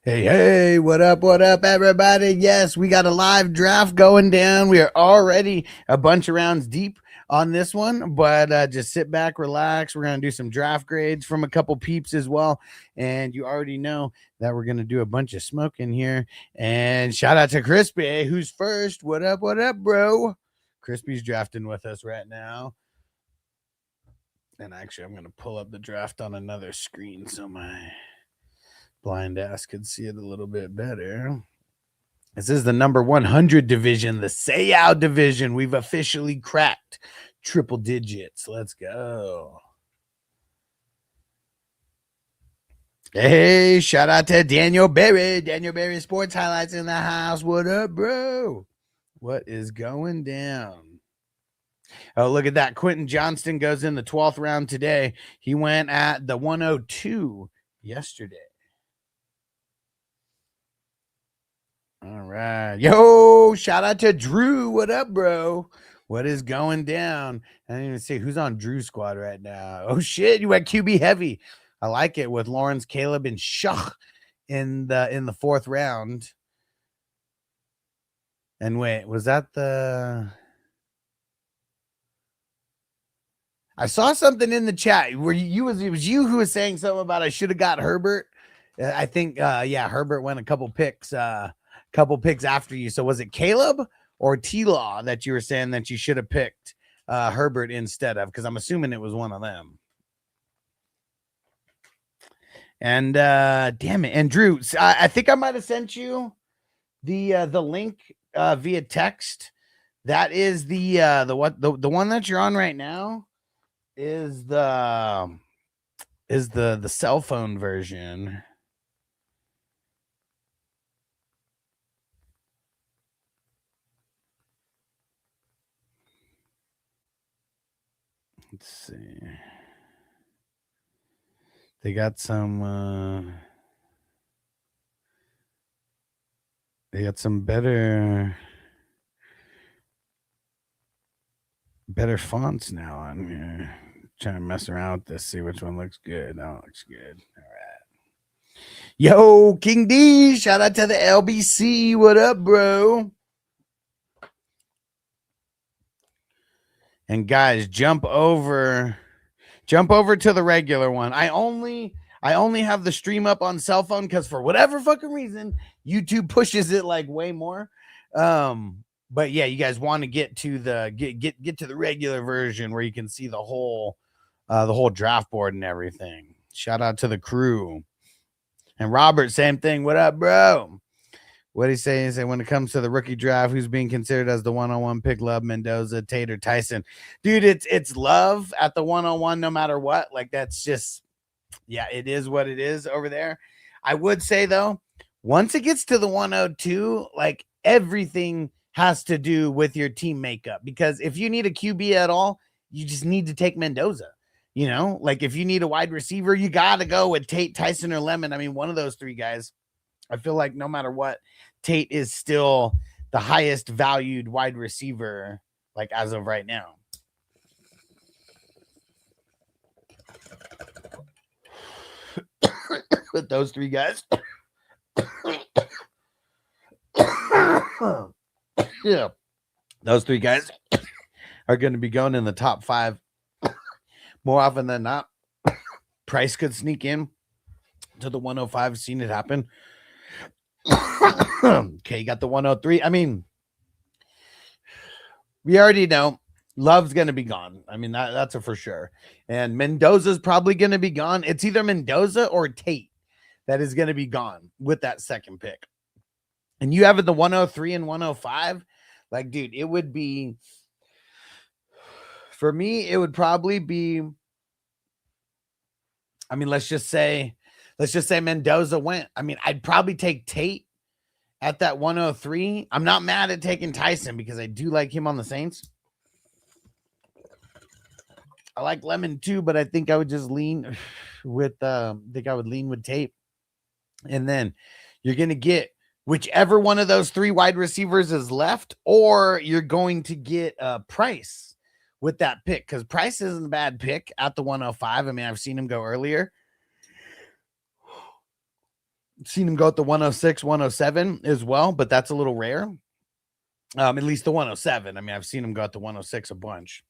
Hey, what up, everybody? Yes, we got a live draft going down. We are already a bunch of rounds deep on this one, but just sit back, relax. We're going to do some draft grades from a couple peeps as well. And you already know that we're going to do a bunch of smoking here. And shout out to Crispy, who's first. What up, bro? Crispy's drafting with us right now. And actually, I'm going to pull up the draft on another screen so my blind ass could see it a little bit better. This is the number 100 division, the Sayao division. We've officially cracked triple digits. Let's go. Hey, shout out to Daniel Berry. Daniel Berry Sports Highlights in the house. What up, bro? What is going down? Oh, look at that. Quentin Johnston goes in the 12th round today. He went at the 102 yesterday. All right. Yo, shout out to Drew. What up, bro? What is going down? I didn't even see who's on Drew's squad right now. Oh shit, you went QB heavy. I like it with Lawrence, Caleb, and Shuck in the 4th round. And wait, was that the I saw something in the chat where it was you who was saying something about I should have got Herbert. I think Herbert went a couple picks after you. So was it Caleb or T-Law that you were saying that you should have picked Herbert instead of? Because I'm assuming it was one of them. And damn it. And Drew, I think I might have sent you the link via text. That is the one that you're on right now is the cell phone version. Let's see. They got some better fonts now on here. Trying to mess around with this, see which one looks good. That looks good. All right. Yo, King D, shout out to the LBC. What up, bro? And guys, jump over to the regular one. I only have the stream up on cell phone because for whatever fucking reason, YouTube pushes it like way more. But yeah, you guys want to get to the get to the regular version where you can see the whole draft board and everything. Shout out to the crew. And Robert, same thing. What up, bro? What he say is that when it comes to the rookie draft, who's being considered as the 101 pick, Love, Mendoza, Tater, Tyson? Dude, it's Love at the 101 no matter what. Like that's just it is what it is over there. I would say though, once it gets to the 102, like everything has to do with your team makeup because if you need a QB at all, you just need to take Mendoza. You know, like if you need a wide receiver, you got to go with Tate, Tyson, or Lemon. I mean, one of those three guys. I feel like no matter what, Tate is still the highest valued wide receiver, like as of right now. With those three guys. Yeah. Those three guys are going to be going in the top 5 more often than not. Price could sneak in to the 105. Seen it happen. Okay, you got the 103. I mean, we already know Love's going to be gone. I mean, that's a for sure. And Mendoza's probably going to be gone. It's either Mendoza or Tate that is going to be gone with that second pick. And you have it the 103 and 105. Like, dude, it would be, for me, it would probably be, I mean, let's just say Mendoza went. I mean, I'd probably take Tate at that 103. I'm not mad at taking Tyson because I do like him on the Saints. I like Lemon too, but I think I would just lean with Tate. And then you're going to get whichever one of those 3 wide receivers is left, or you're going to get Price with that pick because Price isn't a bad pick at the 105. I mean, I've seen him go earlier. Seen him go at the 106, 107 as well, but that's a little rare. At least the 107. I mean, I've seen him go at the 106 a bunch.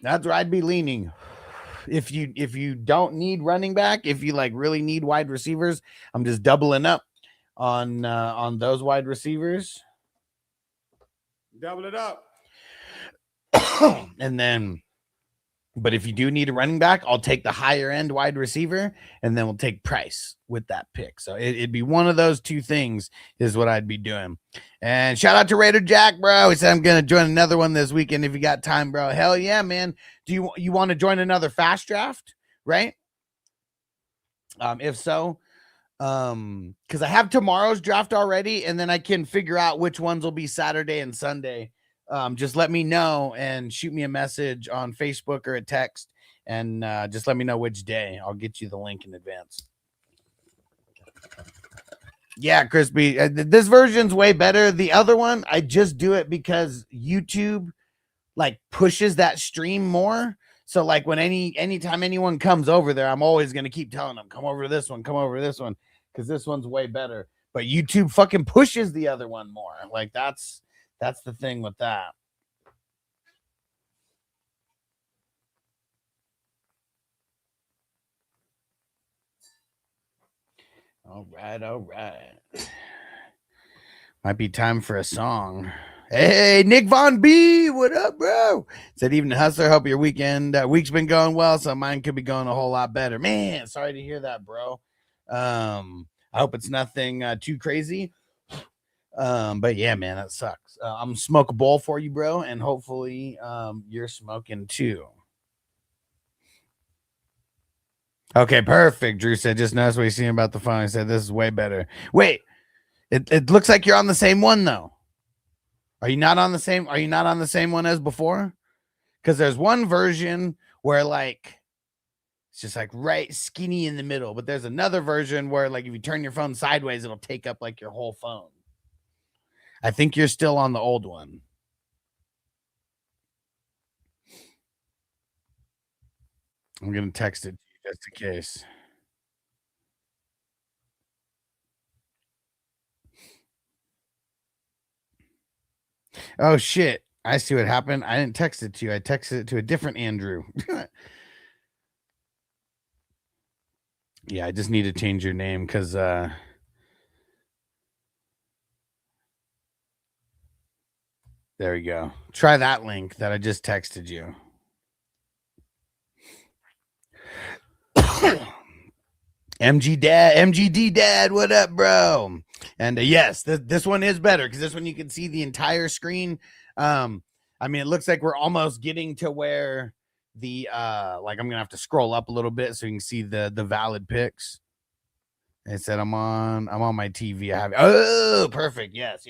That's where I'd be leaning. If you don't need running back, if you like really need wide receivers, I'm just doubling up on those wide receivers. Double it up. And then, but if you do need a running back, I'll take the higher end wide receiver, and then we'll take Price with that pick. So it'd be one of those two things is what I'd be doing. And shout out to Raider Jack, bro. He said I'm gonna join another one this weekend if you got time, bro. Hell yeah, man. Do you want to join another fast draft? Right? If so, because I have tomorrow's draft already, and then I can figure out which ones will be Saturday and Sunday. Just let me know and shoot me a message on Facebook or a text, and just let me know which day. I'll get you the link in advance. Yeah, Crispy, this version's way better. The other one, I just do it because YouTube like pushes that stream more. So like when anytime anyone comes over there, I'm always gonna keep telling them, come over to this one, come over to this one, because this one's way better. But YouTube fucking pushes the other one more. Like that's the thing with that. All right. Might be time for a song. Hey, Nick Von B, what up, bro? Said evening hustler. Hope your week's been going well, so mine could be going a whole lot better. Man, sorry to hear that, bro. I hope it's nothing too crazy. But yeah, man, that sucks. I'm smoke a bowl for you, bro, and hopefully you're smoking too. Okay, perfect. Drew said, just noticed what you seen about the phone. He said, this is way better. Wait, it looks like you're on the same one though. Are you not on the same one as before? Because there's one version where like it's just like right skinny in the middle, but there's another version where like if you turn your phone sideways, it'll take up like your whole phone. I think you're still on the old one. I'm gonna text it to you just in case. Oh shit. I see what happened. I didn't text it to you. I texted it to a different Andrew. Yeah, I just need to change your name because there we go. Try that link that I just texted you. MGD dad, what up, bro? And yes, this one is better because this one you can see the entire screen. I mean, it looks like we're almost getting to where the like I'm gonna have to scroll up a little bit so you can see the valid picks. It said I'm on my TV. I have perfect. Yes.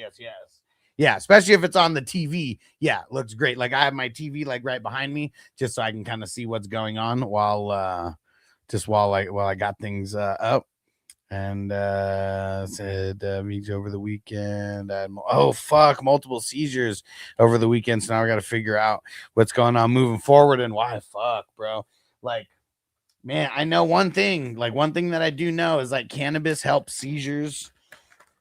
Yeah, especially if it's on the TV. Yeah, looks great. Like I have my TV like right behind me just so I can kind of see what's going on while I got things up. And said meets over the weekend. Multiple seizures over the weekend. So now I got to figure out what's going on moving forward and why. Fuck, bro. Like, man, I know one thing. Like one thing that I do know is like cannabis helps seizures.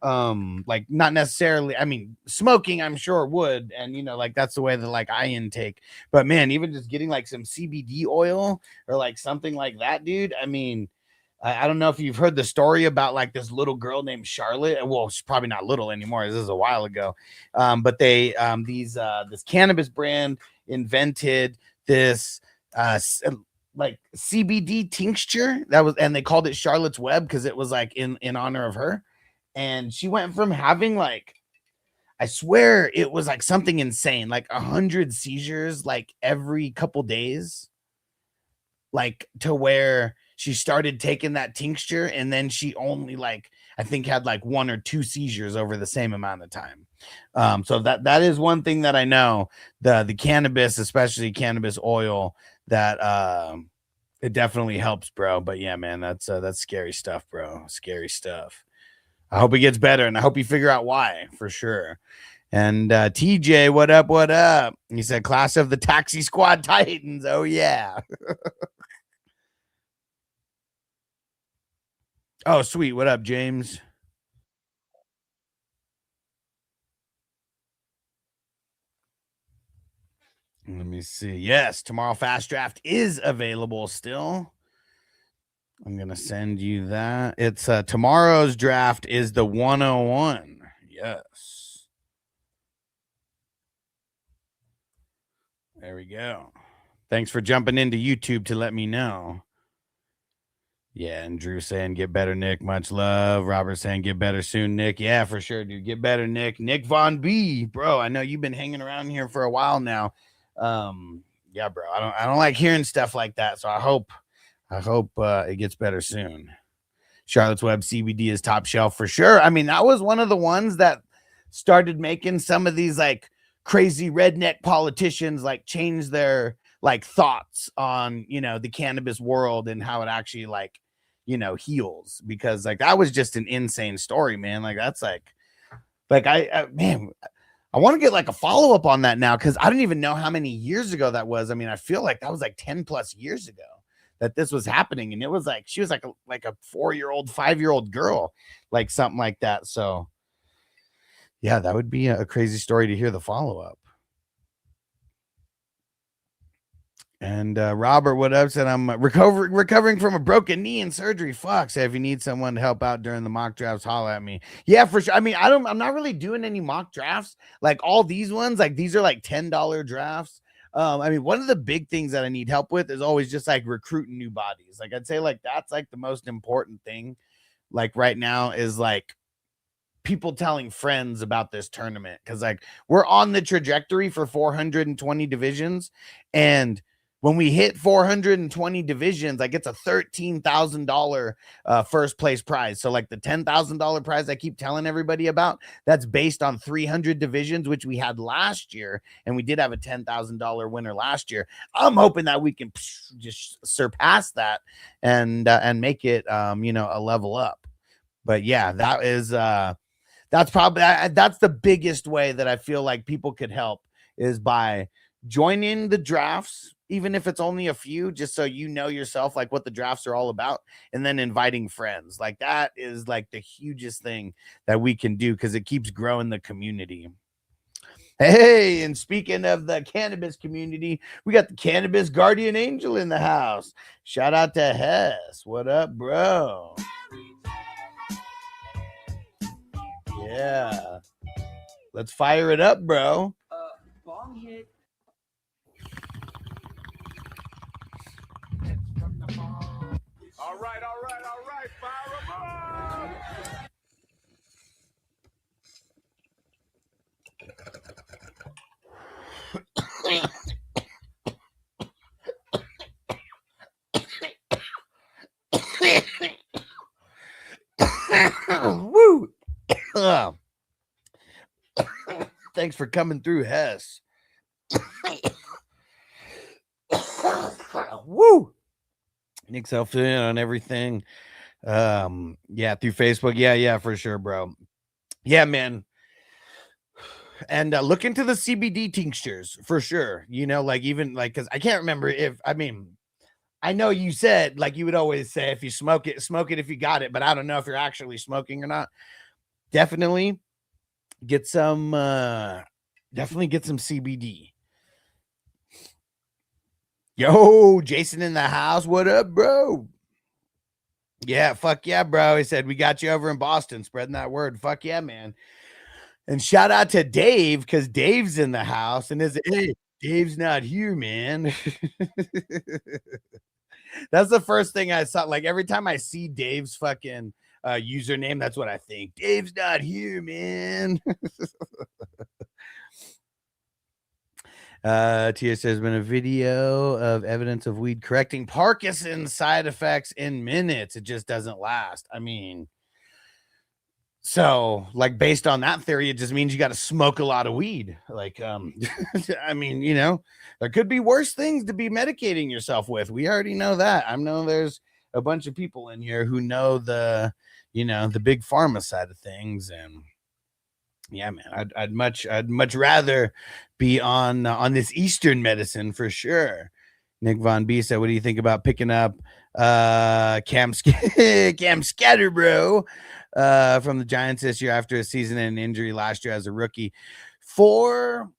Like not necessarily. I mean, smoking, I'm sure would, and you know, like that's the way that like I intake. But man, even just getting like some CBD oil or like something like that, dude. I mean. I don't know if you've heard the story about like this little girl named Charlotte. Well, she's probably not little anymore. This is a while ago. But they this cannabis brand invented this like CBD tincture and they called it Charlotte's Web because it was like in honor of her. And she went from having like I swear it was like something insane, like 100 seizures like every couple days, like to where she started taking that tincture and then she only like I think had like 1 or 2 seizures over the same amount of time. So that is one thing that I know, the cannabis, especially cannabis oil, that it definitely helps, bro. But yeah, man, that's scary stuff, bro. Scary stuff. I hope it gets better and I hope you figure out why for sure. And TJ, what up? He said class of the Taxi Squad Titans. Oh yeah. Oh, sweet. What up, James? Let me see. Yes, tomorrow Fast Draft is available still. I'm going to send you that. It's tomorrow's draft is the 101. Yes. There we go. Thanks for jumping into YouTube to let me know. Yeah, and Drew saying get better, Nick. Much love. Robert saying get better soon, Nick. Yeah, for sure, dude. Get better, Nick. Nick Von B, bro. I know you've been hanging around here for a while now. Yeah, bro. I don't like hearing stuff like that. So I hope it gets better soon. Charlotte's Web CBD is top shelf for sure. I mean, that was one of the ones that started making some of these like crazy redneck politicians like change their like thoughts on, you know, the cannabis world and how it actually like, you know, heals, because like that was just an insane story, man. Like that's like man, I want to get like a follow up on that now, because I don't even know how many years ago that was. I mean, I feel like that was like 10 plus years ago that this was happening, and it was like she was like a 4-year-old, 5-year-old girl, like something like that. So yeah, that would be a crazy story to hear the follow up. And Robert, what up? Said I'm recovering from a broken knee and surgery. Fuck. Say if you need someone to help out during the mock drafts, holla at me. Yeah, for sure. I mean, I'm not really doing any mock drafts. Like all these ones, like these are like $10 drafts. I mean, one of the big things that I need help with is always just like recruiting new bodies. Like I'd say like that's like the most important thing. Like right now is like people telling friends about this tournament, because like we're on the trajectory for 420 divisions, and when we hit 420 divisions, like it's a $13,000 first place prize. So like the $10,000 prize I keep telling everybody about, that's based on 300 divisions, which we had last year, and we did have a $10,000 winner last year. I'm hoping that we can just surpass that and make it you know, a level up. But yeah, that is that's probably that's the biggest way that I feel like people could help, is by joining the drafts, even if it's only a few, just so you know yourself like what the drafts are all about, and then inviting friends. Like that is like the hugest thing that we can do, because it keeps growing the community. Hey, and speaking of the cannabis community, we got the cannabis guardian angel in the house. Shout out to Hess. What up, bro? Yeah. Let's fire it up, bro. Bong hit. All right. Fire them up. Woo. Thanks for coming through, Hess. Woo. Nick's helping on everything. Yeah, through Facebook. Yeah, for sure, bro. Yeah, man. And look into the CBD tinctures for sure. You know, like even like, because I can't remember if, I mean, I know you said like you would always say if you smoke it if you got it, but I don't know if you're actually smoking or not. Definitely get some CBD. Yo, Jason in the house. What up, bro? Yeah, fuck yeah, bro. He said we got you over in Boston, spreading that word. Fuck yeah, man. And shout out to Dave, because Dave's in the house, and hey, Dave's not here, man. That's the first thing I saw. Like every time I see Dave's fucking username, that's what I think. Dave's not here, man. TS has been a video of evidence of weed correcting Parkinson's side effects in minutes. It just doesn't last. I mean, so like based on that theory, it just means you got to smoke a lot of weed. Like, I mean, you know, there could be worse things to be medicating yourself with. We already know that. I know there's a bunch of people in here who know the, you know, the big pharma side of things. And yeah, man, I'd much rather be on this Eastern medicine for sure. Nick Von B said, what do you think about picking up Cam Scatterbro from the Giants this year after a season and injury last year as a rookie. For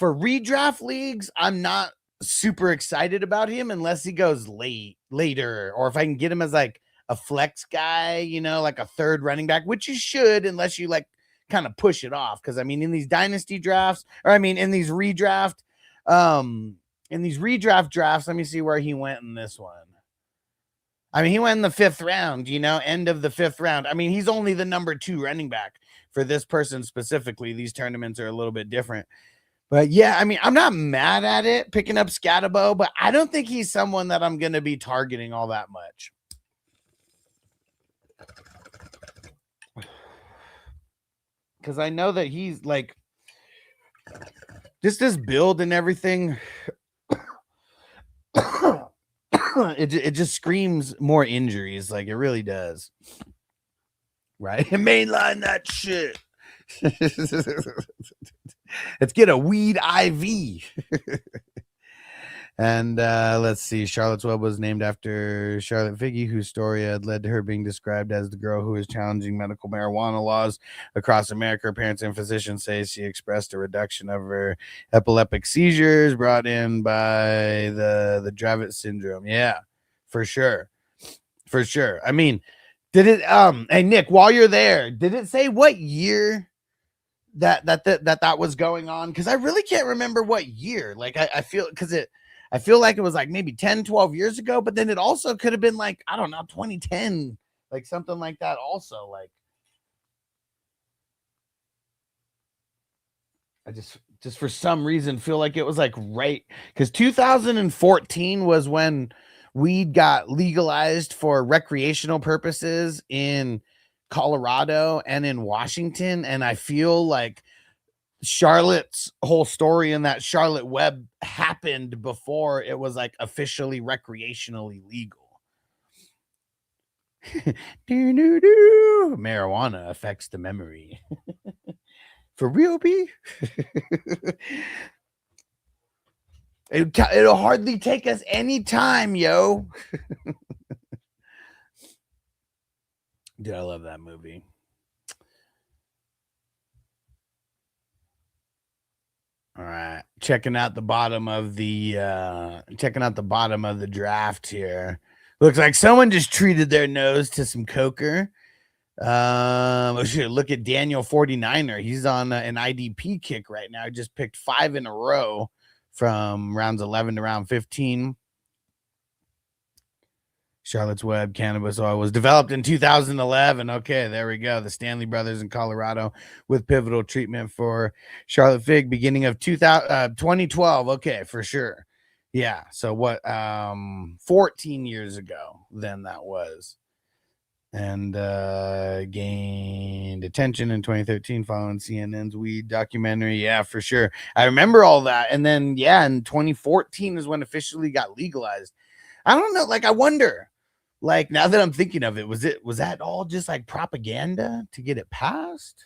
redraft leagues, I'm not super excited about him unless he goes later, or if I can get him as like a flex guy, you know, like a third running back, which you should, unless you like kind of push it off. Because I mean, in these dynasty drafts, or I mean, in these redraft drafts, let me see where he went in this one. I mean, he went in the 5th round, you know, end of the 5th round. I mean, he's only the number 2 running back for this person specifically. These tournaments are a little bit different. But yeah, I mean, I'm not mad at it picking up Scatabo, but I don't think he's someone that I'm going to be targeting all that much. Because I know that he's like, just this build and everything. It just screams more injuries, like it really does. Right? Mainline that shit. Let's get a weed IV. And let's see. Charlotte's Web was named after Charlotte Figi, whose story had led to her being described as the girl who is challenging medical marijuana laws across America. Her parents and physicians say she expressed a reduction of her epileptic seizures brought in by the Dravet syndrome. Yeah, for sure. For sure. I mean, did it hey Nick, while you're there, did it say what year that was going on? Because I really can't remember what year. Like I feel, because I feel like it was like maybe 10, 12 years ago, but then it also could have been like, I don't know, 2010, like something like that also. Like, I just for some reason feel like it was like right, because 2014 was when weed got legalized for recreational purposes in Colorado and in Washington. And I feel like Charlotte's whole story in that Charlotte Web happened before it was like officially recreationally legal. Marijuana affects the memory. For real, B? It'll hardly take us any time, yo. Dude, I love that movie. All right, checking out the bottom of the draft here. Looks like someone just treated their nose to some coker. Look at Daniel 49er. He's on an IDP kick right now. He just picked 5 in a row from rounds 11 to round 15. Charlotte's Web cannabis oil was developed in 2011. Okay, there we go. The Stanley brothers in Colorado with pivotal treatment for Charlotte Fig beginning of 2012. Okay, for sure. Yeah. So what? 14 years ago then that was. And gained attention in 2013 following CNN's weed documentary. Yeah, for sure. I remember all that. And then, yeah, in 2014 is when officially got legalized. I don't know. Like, I wonder, like, now that I'm thinking of it, was that all just like propaganda to get it passed?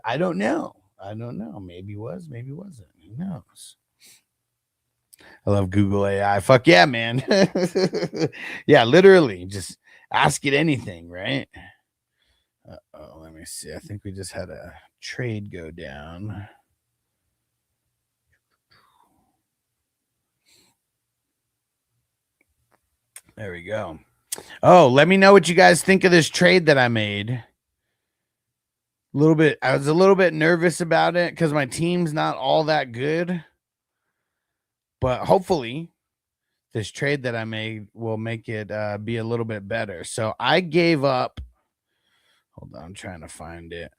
I don't know. Maybe it was, maybe it wasn't. Who knows? I love Google AI. Fuck yeah, man. Yeah, literally just ask it anything, right? Oh, let me see. I think we just had a trade go down. There we go. Oh, let me know what you guys think of this trade that I made. I was a little bit nervous about it because my team's not all that good. But hopefully this trade that I made will make it be a little bit better. So I gave up. Hold on, I'm trying to find it.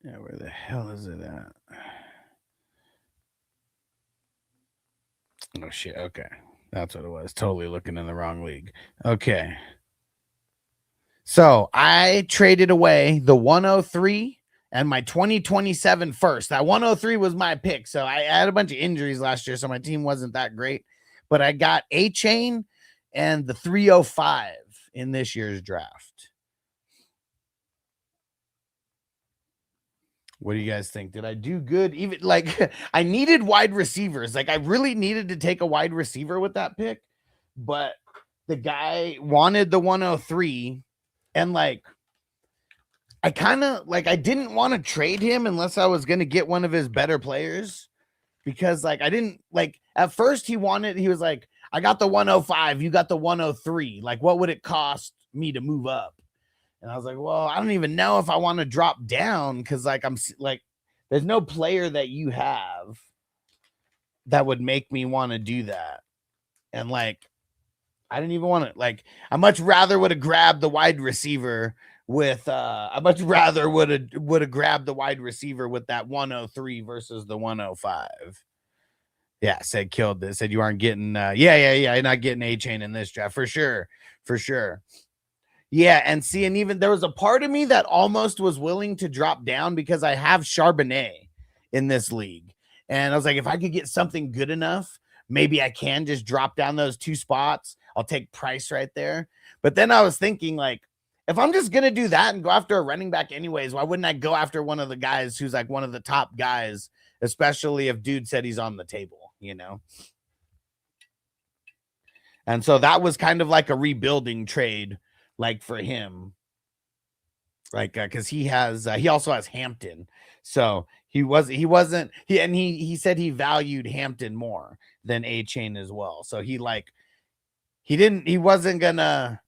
Yeah, where the hell is it at? Oh, shit. Okay. That's what it was. Totally looking in the wrong league. Okay. So I traded away the 103 and my 2027 first. That 103 was my pick. So I had a bunch of injuries last year, so my team wasn't that great. But I got A-Chain and the 305 in this year's draft. What do you guys think? Did I do good? Even like I needed wide receivers. Like I really needed to take a wide receiver with that pick, but the guy wanted the 103, and like I kind of like I didn't want to trade him unless I was going to get one of his better players, because like I didn't like at first he was like, I got the 105, you got the 103. Like what would it cost me to move up? And I was like, well, I don't even know if I want to drop down, because like I'm like, there's no player that you have that would make me want to do that. And like, I didn't even want to, like, I much rather would have grabbed the wide receiver with I much rather would have grabbed the wide receiver with that 103 versus the 105. Yeah, said killed this. Said you aren't getting yeah, you're not getting A-Chain in this draft for sure. For sure. Yeah, and see, and even there was a part of me that almost was willing to drop down because I have Charbonnet in this league. And I was like, if I could get something good enough, maybe I can just drop down those 2 spots. I'll take Price right there. But then I was thinking, like, if I'm just going to do that and go after a running back anyways, why wouldn't I go after one of the guys who's like one of the top guys, especially if dude said he's on the table, you know? And so that was kind of like a rebuilding trade, like for him, like because he also has Hampton, so he said he valued Hampton more than A-Chain as well. So he wasn't gonna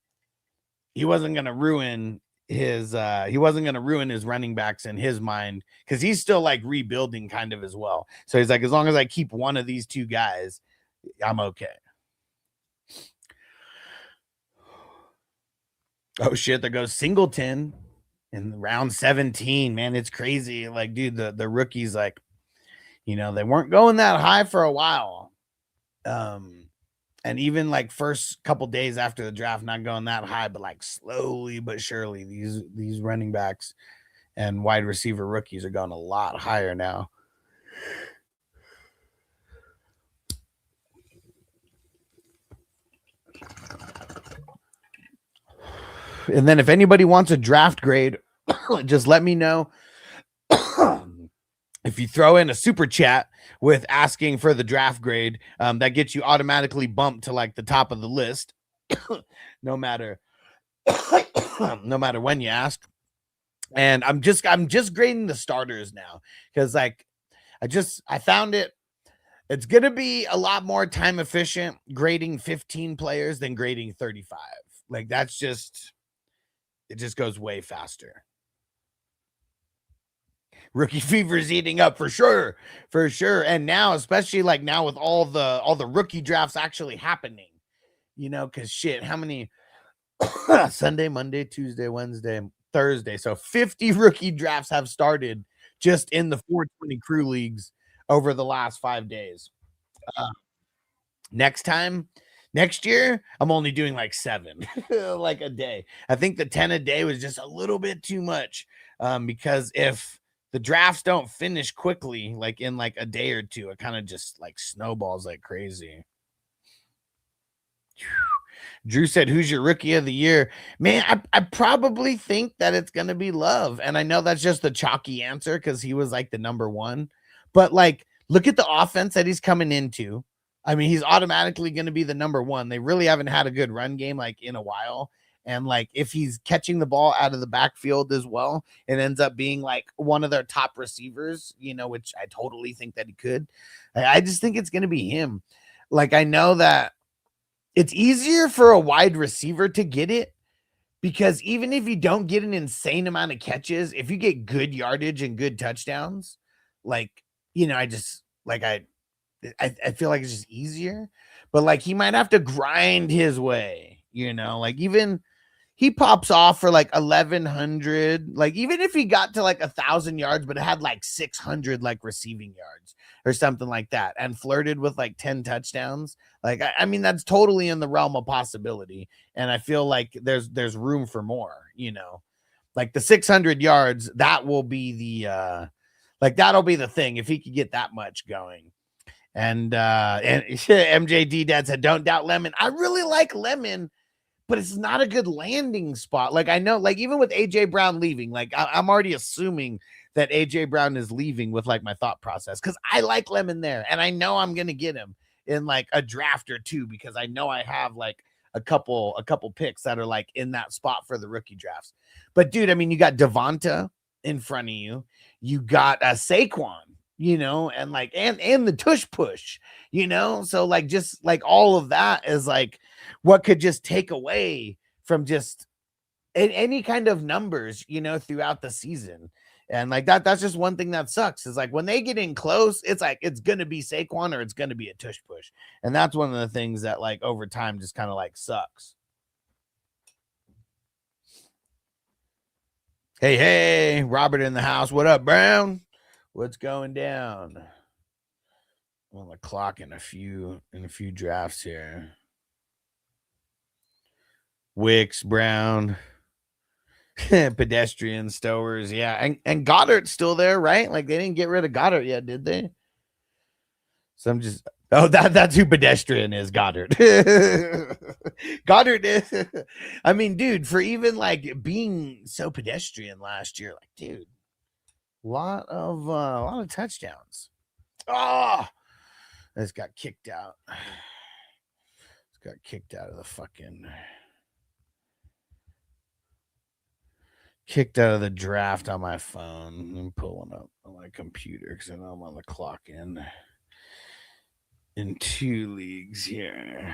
ruin his running backs in his mind, because he's still like rebuilding kind of as well. So he's like, as long as I keep one of these 2 guys, I'm okay. Oh shit, there goes Singleton in round 17. Man, it's crazy. Like, dude, the rookies, like, you know, they weren't going that high for a while. And even like first couple days after the draft, not going that high, but like slowly but surely, these running backs and wide receiver rookies are going a lot higher now. And then if anybody wants a draft grade, just let me know. If you throw in a super chat with asking for the draft grade, that gets you automatically bumped to like the top of the list, no matter when you ask. And I'm just grading the starters now, because like I found it's gonna be a lot more time efficient grading 15 players than grading 35. Like it just goes way faster. Rookie fever is eating up for sure. And now, especially like now with all the rookie drafts actually happening, you know, because shit, how many Sunday, Monday, Tuesday, Wednesday, Thursday. So 50 rookie drafts have started just in the 420 crew leagues over the last 5 days. Next year, I'm only doing like 7 like a day. I think the 10 a day was just a little bit too much, because if the drafts don't finish quickly, like in like a day or 2, it kind of just like snowballs like crazy. Drew said, who's your rookie of the year? Man, I probably think that it's going to be Love. And I know that's just the chalky answer because he was like the number 1. But like, look at the offense that he's coming into. I mean, he's automatically going to be the number 1. They really haven't had a good run game like in a while. And like, if he's catching the ball out of the backfield as well, it ends up being like one of their top receivers, you know, which I totally think that he could. I just think it's going to be him. Like, I know that it's easier for a wide receiver to get it, because even if you don't get an insane amount of catches, if you get good yardage and good touchdowns, like, you know, I feel like it's just easier. But like, he might have to grind his way, you know, like even he pops off for like 1,100, like even if he got to like 1,000 yards, but it had like 600 like receiving yards or something like that, and flirted with like 10 touchdowns, like I mean, that's totally in the realm of possibility. And I feel like there's room for more, you know, like the 600 yards, that will be the like that'll be the thing if he could get that much going. And MJD Dad said, don't doubt Lemon. I really like Lemon, but it's not a good landing spot. Like, I know, like, even with AJ Brown leaving, like, I'm already assuming that AJ Brown is leaving with like my thought process, because I like Lemon there, and I know I'm gonna get him in like a draft or two, because I know I have like a couple picks that are like in that spot for the rookie drafts. But dude, I mean, you got Devonta in front of you, you got Saquon, you know, and like and the tush push, you know, so like just like all of that is like what could just take away from just any kind of numbers, you know, throughout the season. And like that's just one thing that sucks, is like when they get in close, it's like it's gonna be Saquon or it's gonna be a tush push. And that's one of the things that like over time just kind of like sucks. Hey, Robert in the house. What up, Brown? What's going down? I'm on the clock in a few drafts here. Wicks, Brown, Pedestrian, Stowers, yeah, and Goddard's still there, right? Like they didn't get rid of Goddard yet, did they? So I'm just that's who Pedestrian is, Goddard. Goddard is, I mean, dude, for even like being so pedestrian last year, like, dude, a lot of touchdowns. Oh, this got kicked out. Got kicked out of the fucking. Kicked out of the draft on my phone. I'm pulling up on my computer because I know I'm on the clock in 2 leagues here.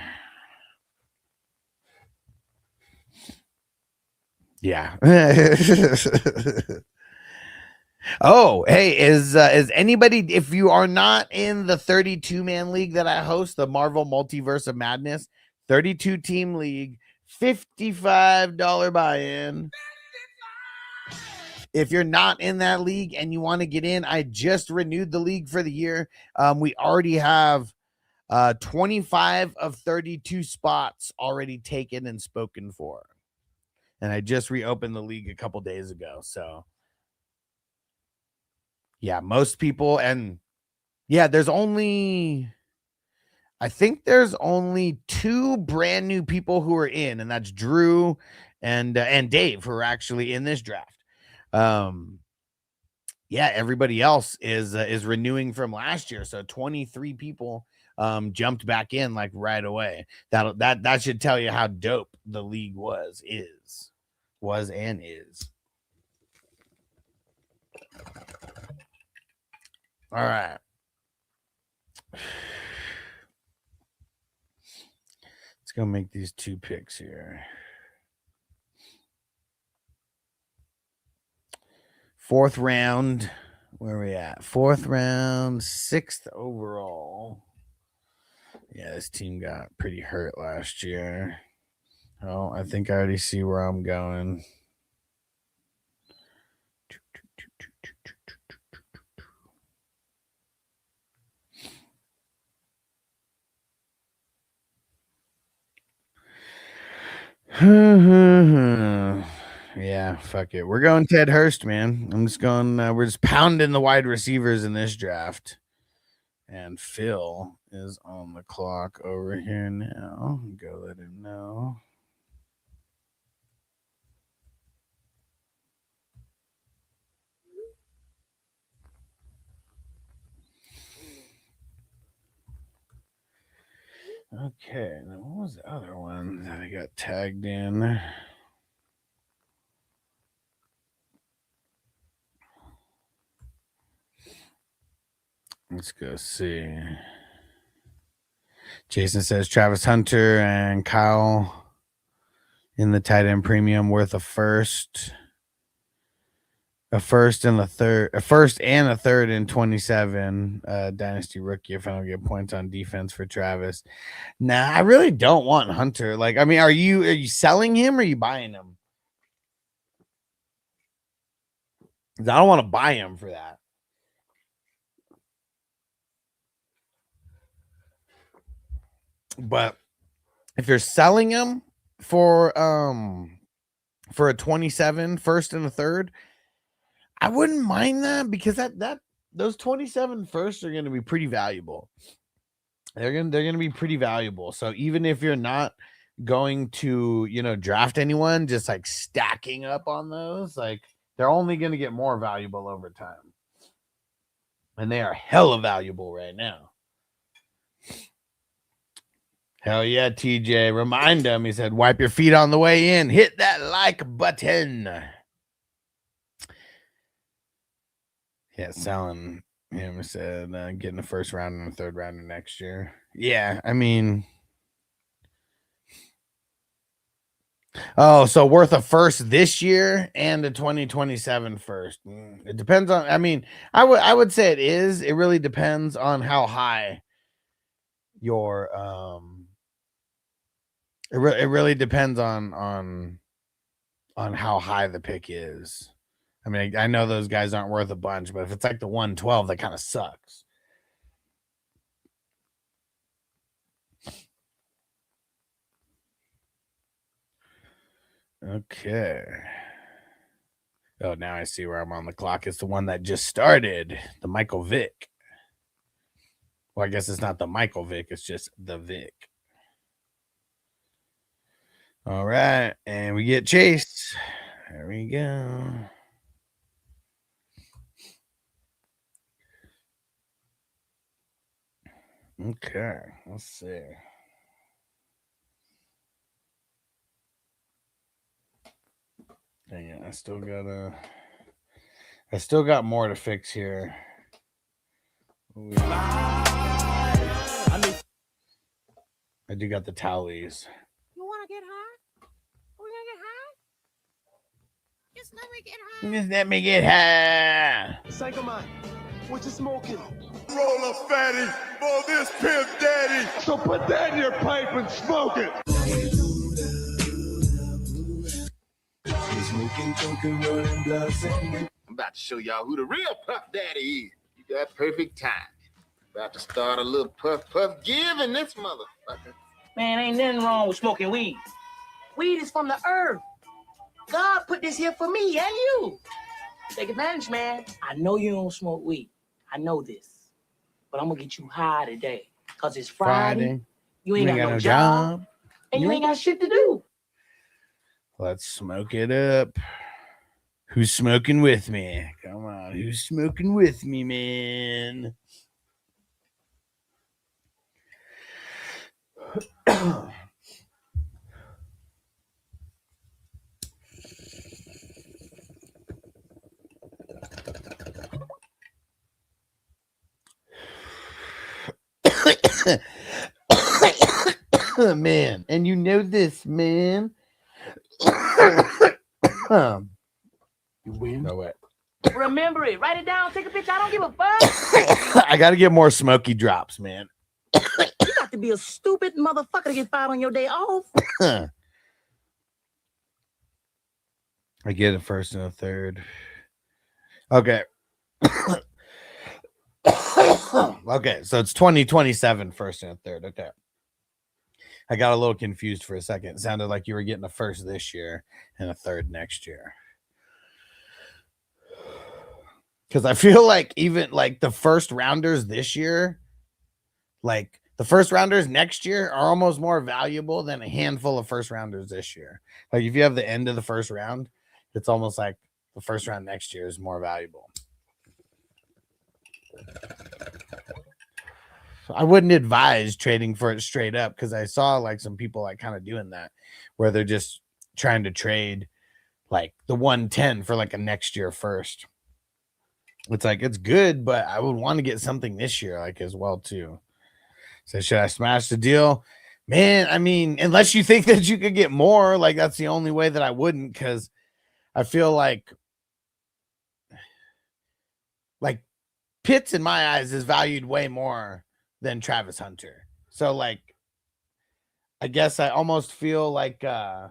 Yeah. Oh, hey, is anybody, if you are not in the 32-man league that I host, the Marvel Multiverse of Madness, 32 team league, $55 buy-in. If you're not in that league and you want to get in, I just renewed the league for the year. We already have 25 of 32 spots already taken and spoken for. And I just reopened the league a couple days ago. So, yeah, most people, and yeah, I think there's only 2 brand new people who are in, and that's Drew and Dave, who are actually in this draft. Yeah, everybody else is renewing from last year, so 23 people jumped back in like right away. That should tell you how dope the league was and is. All right. Let's go make these 2 picks here. 4th round. Where are we at? 4th round, 6th overall. Yeah, this team got pretty hurt last year. Oh, I think I already see where I'm going. Yeah, fuck it. We're going Ted Hurst, man. I'm just going. We're just pounding the wide receivers in this draft. And Phil is on the clock over here now. Go let him know. Okay, now what was the other one that I got tagged in? Let's go see. Jason says Travis Hunter and Kyle in the tight end premium worth a first and a third in 27 dynasty rookie if I don't get points on defense for Travis. Nah, I really don't want Hunter. Like, I mean, are you selling him or are you buying him? I don't want to buy him for that. But if you're selling him for a 27 first and a third, I wouldn't mind that, because that those 27 firsts are going to be pretty valuable. They're going to be pretty valuable. So even if you're not going to, draft anyone, just like stacking up on those, like They're only going to get more valuable over time. And they are hella valuable right now. Hell yeah, TJ. Remind him. He said, wipe your feet on the way in. Hit that like button. Yeah, selling him said getting the first round and the third rounder next year. Yeah, I mean, oh, so worth a first this year and a 2027 first. It depends on. I mean, I would say it is. It really depends on how high your It really depends on how high the pick is. I mean, I know those guys aren't worth a bunch, but if it's like the 112, that kind of sucks. Okay. Oh, now I see where I'm on the clock. It's the one that just started, the Michael Vick. Well, I guess it's not the Michael Vick, it's just the Vick. All right, and we get Chase. There we go. Okay, let's see. Dang it, I still got more to fix here. I do got the tallies. You want to get high? We gonna get high? Just let me get high. Just let me get high. Psycho Man, what you smoking? Roll up, fatty, for this pimp daddy. So put that in your pipe and smoke it. I'm about to show y'all who the real Puff Daddy is. You got perfect time. About to start a little puff give in this motherfucker. Man, ain't nothing wrong with smoking weed. Weed is from the earth. God put this here for me and you. Take advantage, man. I know you don't smoke weed. I know this. But I'm gonna get you high today. Cause it's Friday. You ain't got no job. And you ain't got shit to do. Let's smoke it up. Who's smoking with me? Come on, who's smoking with me, man? Man, and you know this, man. You win. No way. Remember it. Write it down. Take a picture. I don't give a fuck. I got to get more smoky drops, man. You got to be a stupid motherfucker to get fired on your day off. I get a first and a third. Okay. Okay, so it's 2027 first and a third. Okay. I got a little confused for a second. It sounded like you were getting a first this year and a third next year. Because I feel like even like the first rounders this year, like the first rounders next year are almost more valuable than a handful of first rounders this year. Like if you have the end of the first round, it's almost like the first round next year is more valuable. I wouldn't advise trading for it straight up because I saw like some people like kind of doing that where they're just trying to trade like the 110 for like a next year first. It's like it's good, but I would want to get something this year like as well too. So should I smash the deal? Man, I mean, unless you think that you could get more, like that's the only way that I wouldn't, because I feel like Pitts in my eyes is valued way more than Travis Hunter. So like I guess I almost feel like I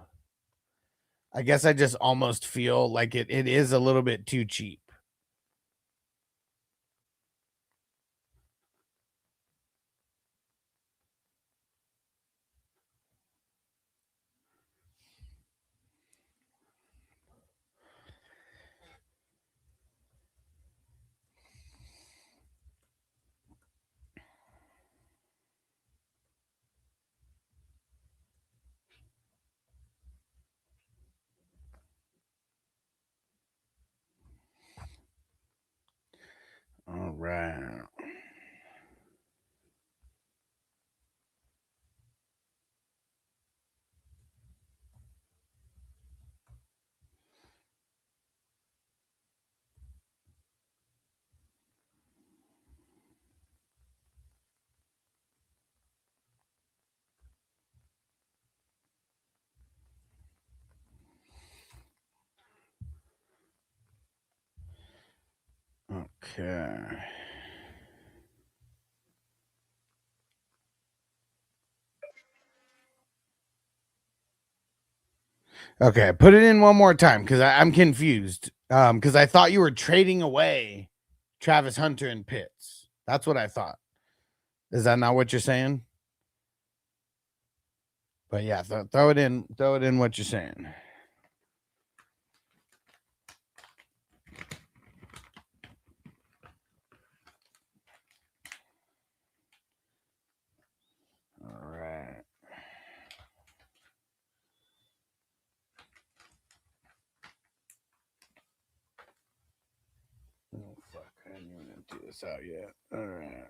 just almost feel like it is a little bit too cheap. right. Okay. Okay, put it in one more time because I'm confused. Because I thought you were trading away Travis Hunter and Pitts. That's what I thought. Is that not what you're saying? But yeah, throw it in. Throw it in what you're saying. All right. Oh fuck! I didn't even empty this out yet. All right.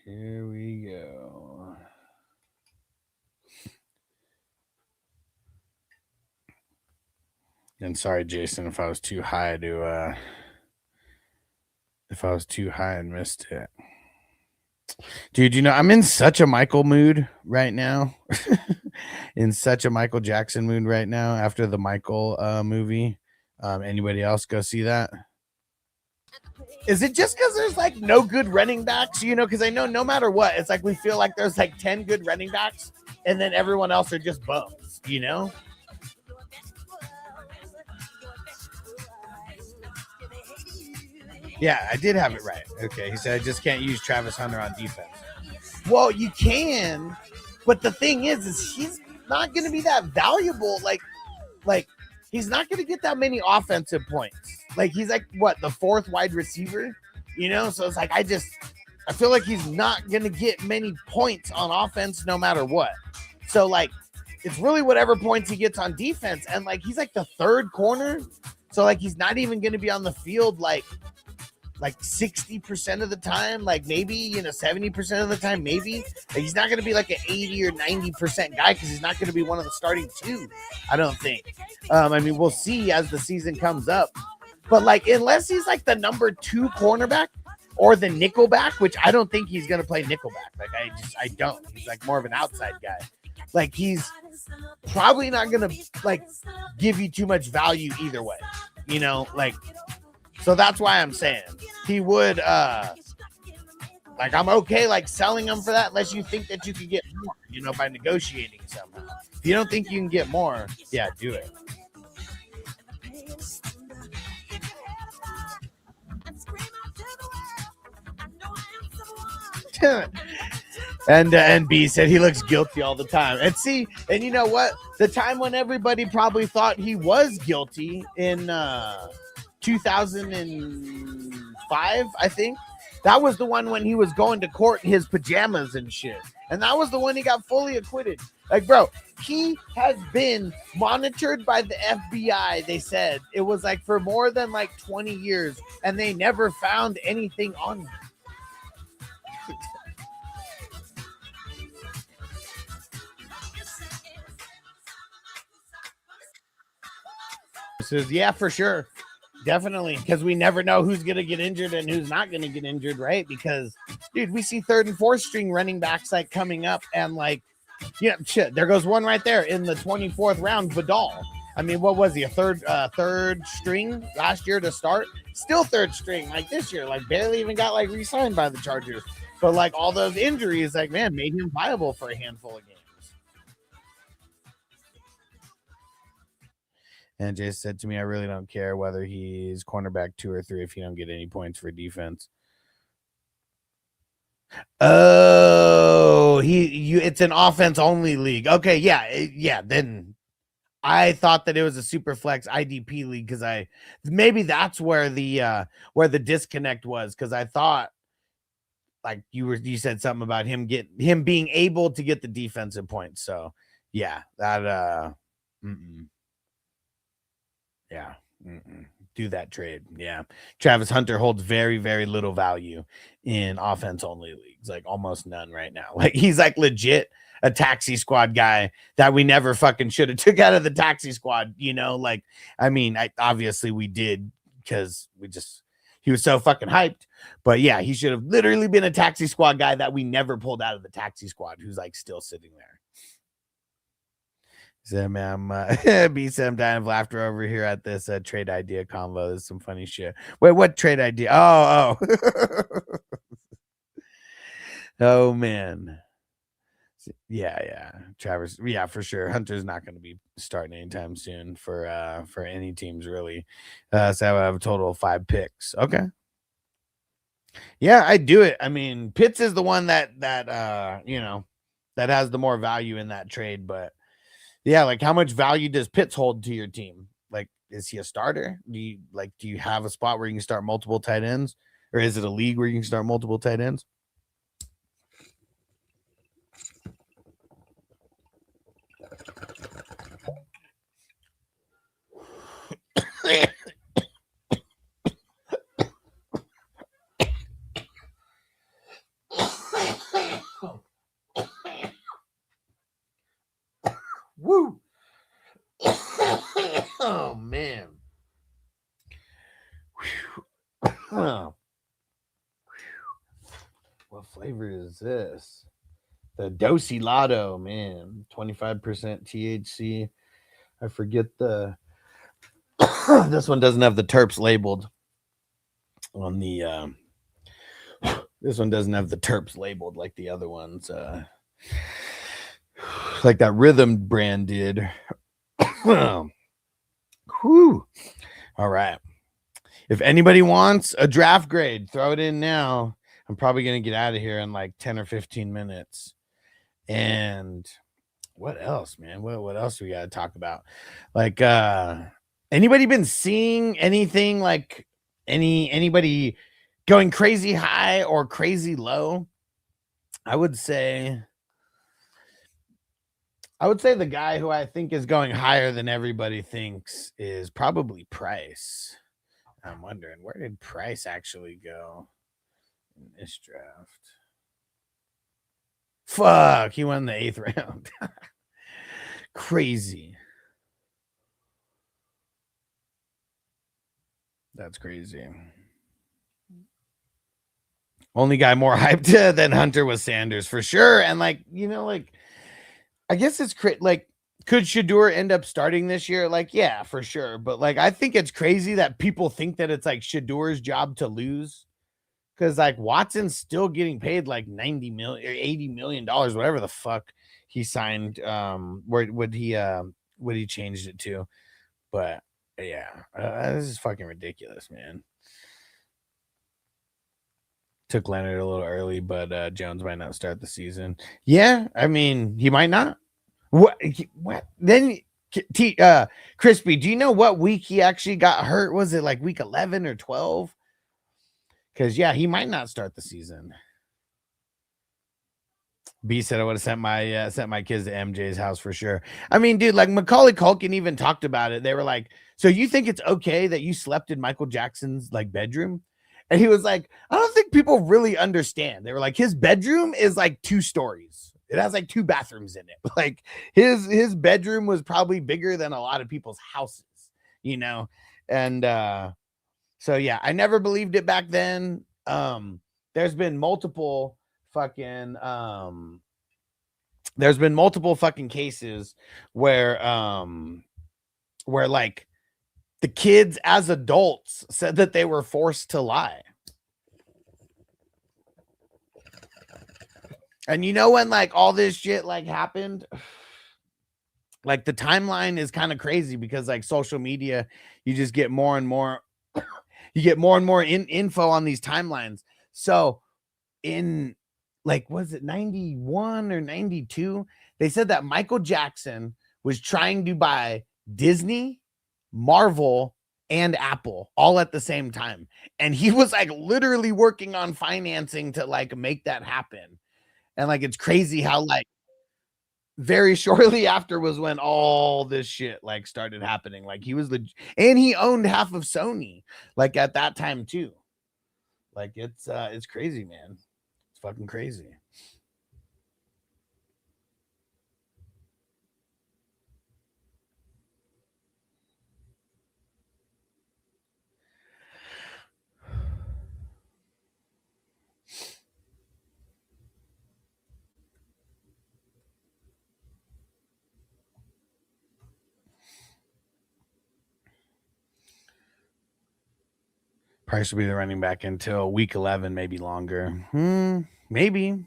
Here we go. And sorry, Jason, if I was too high to if I was too high and missed it. Dude, you know, I'm in such a Michael mood right now. In such a Michael Jackson mood right now after the Michael movie. Anybody else go see that? Is it just because there's like no good running backs? You know, because I know no matter what, it's like we feel like there's like 10 good running backs and then everyone else are just bums, you know? Yeah, I did have it right. Okay, he said I just can't use Travis Hunter on defense. Well, you can, but the thing is he's not going to be that valuable. Like he's not going to get that many offensive points. Like he's like what, the fourth wide receiver, you know? So it's like I feel like he's not going to get many points on offense no matter what. So like it's really whatever points he gets on defense, and like he's like the third corner, so like he's not even going to be on the field like 60% of the time, like maybe, you know, 70% of the time, maybe. Like he's not going to be like an 80 or 90% guy because he's not going to be one of the starting two, I don't think. I mean, we'll see as the season comes up. But like, unless he's like the number 2 cornerback or the nickelback, which I don't think he's going to play nickelback. Like I don't. He's like more of an outside guy. Like he's probably not going to like give you too much value either way, you know, like. So that's why I'm saying he would, like, I'm okay, like, selling him for that unless you think that you could get more, you know, by negotiating somehow. If you don't think you can get more, yeah, do it. And B said he looks guilty all the time. And see, and you know what? The time when everybody probably thought he was guilty in 2005, I think. That was the one when he was going to court in his pajamas and shit. And that was the one he got fully acquitted. Like, bro, he has been monitored by the FBI, they said. It was like for more than like 20 years, and they never found anything on him. Says, yeah, for sure. Definitely, because we never know who's going to get injured and who's not going to get injured, right? Because, dude, we see 3rd and 4th string running backs like coming up and like, yeah, shit, there goes one right there in the 24th round, Vidal. I mean, what was he, a third string last year to start? Still 3rd string like this year, like barely even got like re-signed by the Chargers. But like all those injuries, like, man, made him viable for a handful of games. And Jay said to me, I really don't care whether he's cornerback 2 or 3 if he don't get any points for defense. Oh, it's an offense only league. Okay, yeah. Then I thought that it was a super flex IDP league because maybe that's where the disconnect was, because I thought like you said something about him being able to get the defensive points. So yeah, that yeah. Do that trade. Yeah. Travis Hunter holds very, very little value in offense only leagues, like almost none right now. Like he's like legit a taxi squad guy that we never fucking should have took out of the taxi squad, you know? Like, I mean, obviously we did because he was so fucking hyped. But yeah, he should have literally been a taxi squad guy that we never pulled out of the taxi squad, who's like still sitting there. So, man, B said I'm dying of laughter over here at this trade idea convo. This is some funny shit. Wait, what trade idea? Oh. Oh, man. Yeah. Travis, yeah, for sure. Hunter's not going to be starting anytime soon for any teams, really. So I would have a total of 5 picks. Okay. Yeah, I'd do it. I mean, Pitts is the one that you know, that has the more value in that trade, but yeah, like how much value does Pitts hold to your team? Like, is he a starter? Do you have a spot where you can start multiple tight ends, or is it a league where you can start multiple tight ends? Woo! Oh man. Oh. What flavor is this? The Dosi Lotto, man. 25% THC. I forget the this one doesn't have the terps labeled on the this one doesn't have the terps labeled like the other ones. Like that Rhythm brand did. Whew. All right. If anybody wants a draft grade, throw it in now. I'm probably going to get out of here in like 10 or 15 minutes. And what else, man? What else we got to talk about? Like, anybody been seeing anything like anybody going crazy high or crazy low? I would say the guy who I think is going higher than everybody thinks is probably Price. I'm wondering, where did Price actually go in this draft? Fuck, he won the 8th round. Crazy. That's crazy. Only guy more hyped than Hunter was Sanders for sure. And like, you know, like, I guess it's like, could Shedeur end up starting this year? Like, yeah, for sure. But like, I think it's crazy that people think that it's like Shedeur's job to lose. Cause like Watson's still getting paid like 90 million or $80 million, whatever the fuck he signed. Where would he changed it to? But yeah, this is fucking ridiculous, man. Took Leonard a little early, but Jones might not start the season. Yeah, I mean, he might not. What then? Crispy, do you know what week he actually got hurt? Was it like week 11 or 12? Because yeah, he might not start the season. B said I would have sent my kids to MJ's house for sure. I mean, dude, like Macaulay Culkin even talked about it. They were like, "So you think it's okay that you slept in Michael Jackson's like bedroom?" And he was like, "I don't think people really understand." They were like, his bedroom is like 2 stories. It has like 2 bathrooms in it. Like his bedroom was probably bigger than a lot of people's houses, you know? And so yeah, I never believed it back then. There's been multiple fucking cases where like the kids as adults said that they were forced to lie. And you know, when like all this shit like happened, like the timeline is kind of crazy because like social media, you just get more and more, info on these timelines. So in like, was it 91 or 92? They said that Michael Jackson was trying to buy Disney, Marvel, and Apple all at the same time. And he was like literally working on financing to like make that happen. And like, it's crazy how like very shortly after was when all this shit like started happening. Like he was and he owned half of Sony like at that time too. Like it's crazy, man. It's fucking crazy. Price will be the running back until week 11, maybe longer. Maybe.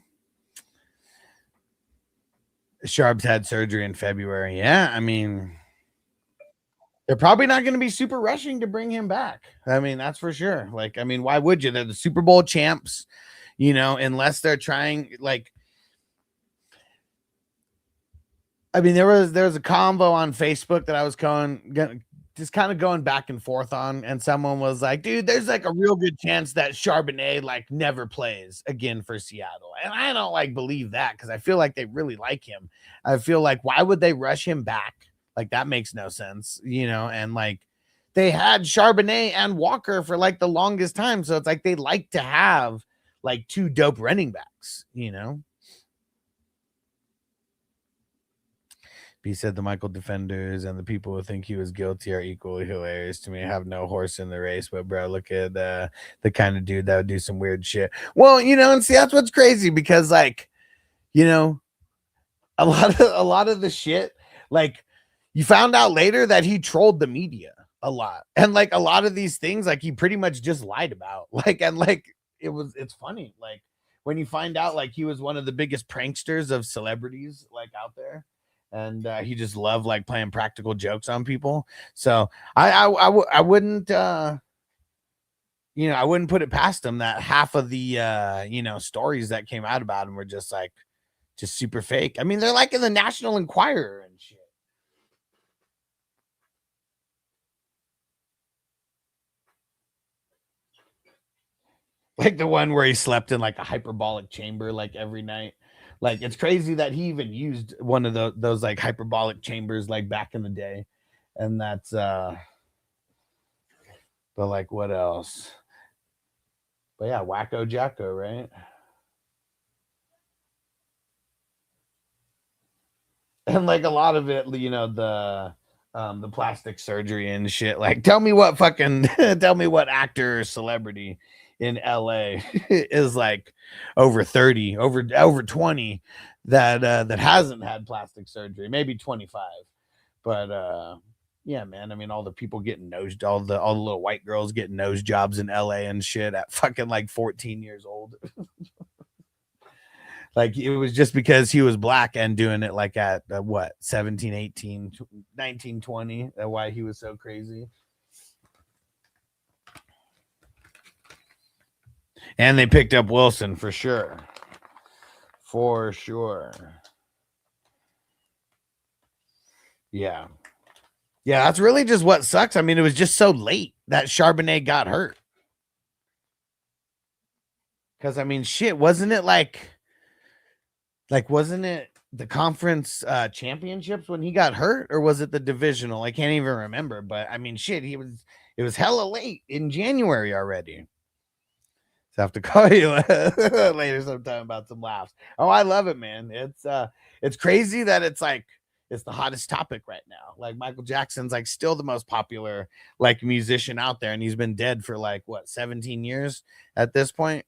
Sharps had surgery in February. Yeah, I mean, they're probably not going to be super rushing to bring him back. I mean, that's for sure. Like, I mean, why would you? They're the Super Bowl champs, you know, unless they're trying, like, I mean, there was a convo on Facebook that I was just kind of going back and forth on, and someone was like, dude, there's like a real good chance that Charbonnet like never plays again for Seattle. And I don't like believe that because I feel like they really like him. I feel like, why would they rush him back? Like, that makes no sense, you know? And like, they had Charbonnet and Walker for like the longest time. So it's like they like to have like two dope running backs, you know? He said the Michael defenders and the people who think he was guilty are equally hilarious to me. I have no horse in the race, but bro, look at the kind of dude that would do some weird shit. Well, you know, and see, that's what's crazy because, like, you know, a lot of the shit, like, you found out later that he trolled the media a lot, and like a lot of these things, like, he pretty much just lied about, like, and like it's funny, like when you find out like he was one of the biggest pranksters of celebrities like out there. And he just loved like playing practical jokes on people. So I wouldn't, you know, I wouldn't put it past him that half of the, you know, stories that came out about him were just super fake. I mean, they're like in the National Enquirer and shit. Like the one where he slept in like a hyperbolic chamber like every night. Like, it's crazy that he even used one of those like hyperbolic chambers like back in the day. And that's but like, what else? But yeah, Wacko Jacko, right? And like a lot of it, you know, the plastic surgery and shit. Like, tell me what actor or celebrity in LA is like over 30, over 20 that hasn't had plastic surgery, maybe 25. But yeah, man, I mean, all the people getting all the little white girls getting nose jobs in LA and shit at fucking like 14 years old. Like, it was just because he was black and doing it like at what, 17, 18, 19, 20, why he was so crazy. And they picked up Wilson for sure. For sure. Yeah. Yeah, that's really just what sucks. I mean, it was just so late that Charbonnet got hurt. Because, I mean, shit, wasn't it wasn't it the conference championships when he got hurt? Or was it the divisional? I can't even remember. But, I mean, shit, it was hella late in January already. So I have to call you later sometime about some laughs. Oh, I love it, man. It's crazy that it's like it's the hottest topic right now. Like, Michael Jackson's like still the most popular like musician out there, and he's been dead for like what, 17 years at this point.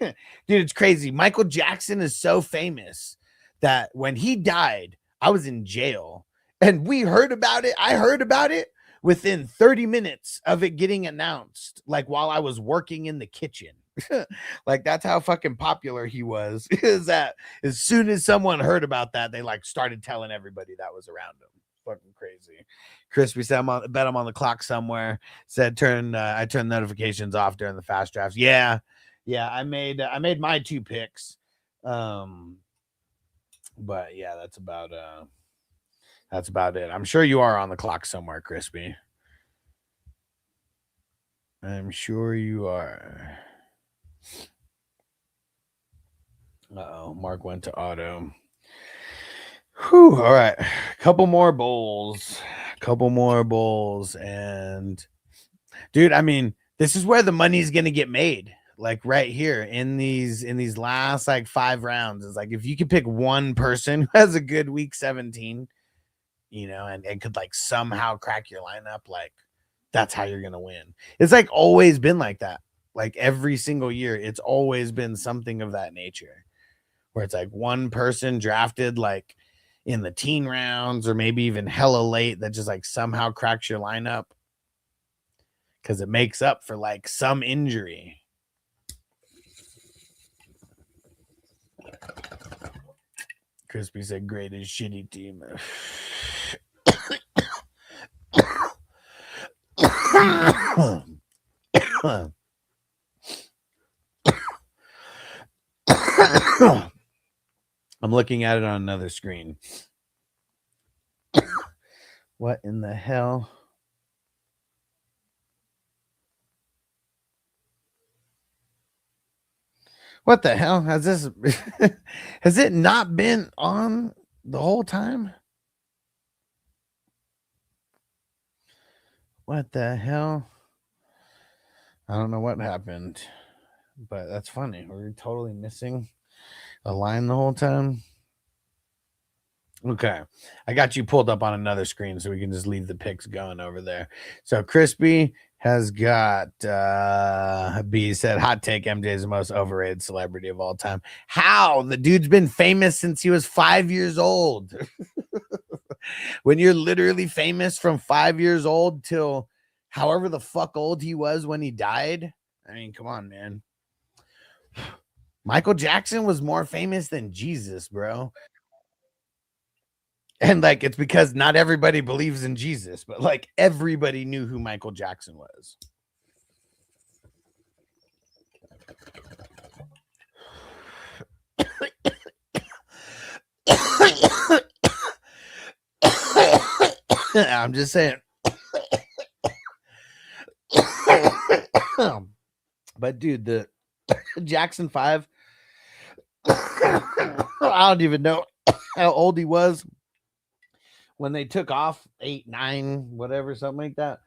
Dude, it's crazy. Michael Jackson is so famous that when he died, I was in jail and we heard about it. I heard about it within 30 minutes of it getting announced, like while I was working in the kitchen. Like, that's how fucking popular he was. Is that as soon as someone heard about that, they like started telling everybody that was around him. Fucking crazy. Crispy said, bet I'm on the clock somewhere. Said I turned notifications off during the fast drafts. Yeah, I made my 2 picks. But yeah, that's about it. I'm sure you are on the clock somewhere, Crispy. I'm sure you are. Uh-oh, Mark went to auto. Whew, all right. Couple more bowls. And dude, I mean, this is where the money's gonna get made. Like right here in these last like 5 rounds. It's like if you could pick one person who has a good week 17, you know, and could like somehow crack your lineup, like that's how you're gonna win. It's like always been like that. Like every single year, it's always been something of that nature. Where it's like one person drafted like in the teen rounds or maybe even hella late that just like somehow cracks your lineup because it makes up for like some injury. Crispy said greatest shitty team. I'm looking at it on another screen. What in the hell? What the hell? Has this has it not been on the whole time? What the hell? I don't know what happened, but that's funny. We're totally missing a line the whole time. Okay, I got you pulled up on another screen so we can just leave the picks going over there. So Crispy has got B said hot take, MJ is the most overrated celebrity of all time. How? The dude's been famous since he was 5 years old. When you're literally famous from 5 years old till however the fuck old he was when he died. I mean, come on, man. Michael Jackson was more famous than Jesus, bro. And like it's because not everybody believes in Jesus, but like everybody knew who Michael Jackson was. I'm just saying. But dude, the Jackson 5, I don't even know how old he was when they took off, 8, 9, whatever, something like that.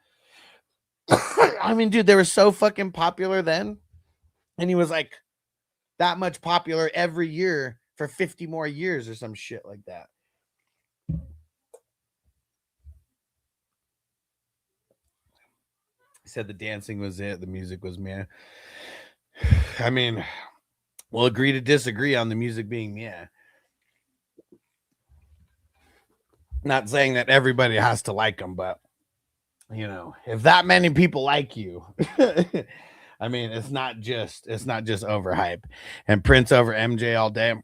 I mean, dude, they were so fucking popular then. And he was like that much popular every year for 50 more years or some shit like that. He said the dancing was it, the music was meh. I mean, we'll agree to disagree on the music being meh. Not saying that everybody has to like them, but you know, if that many people like you, I mean, it's not just overhype. And Prince over MJ all day.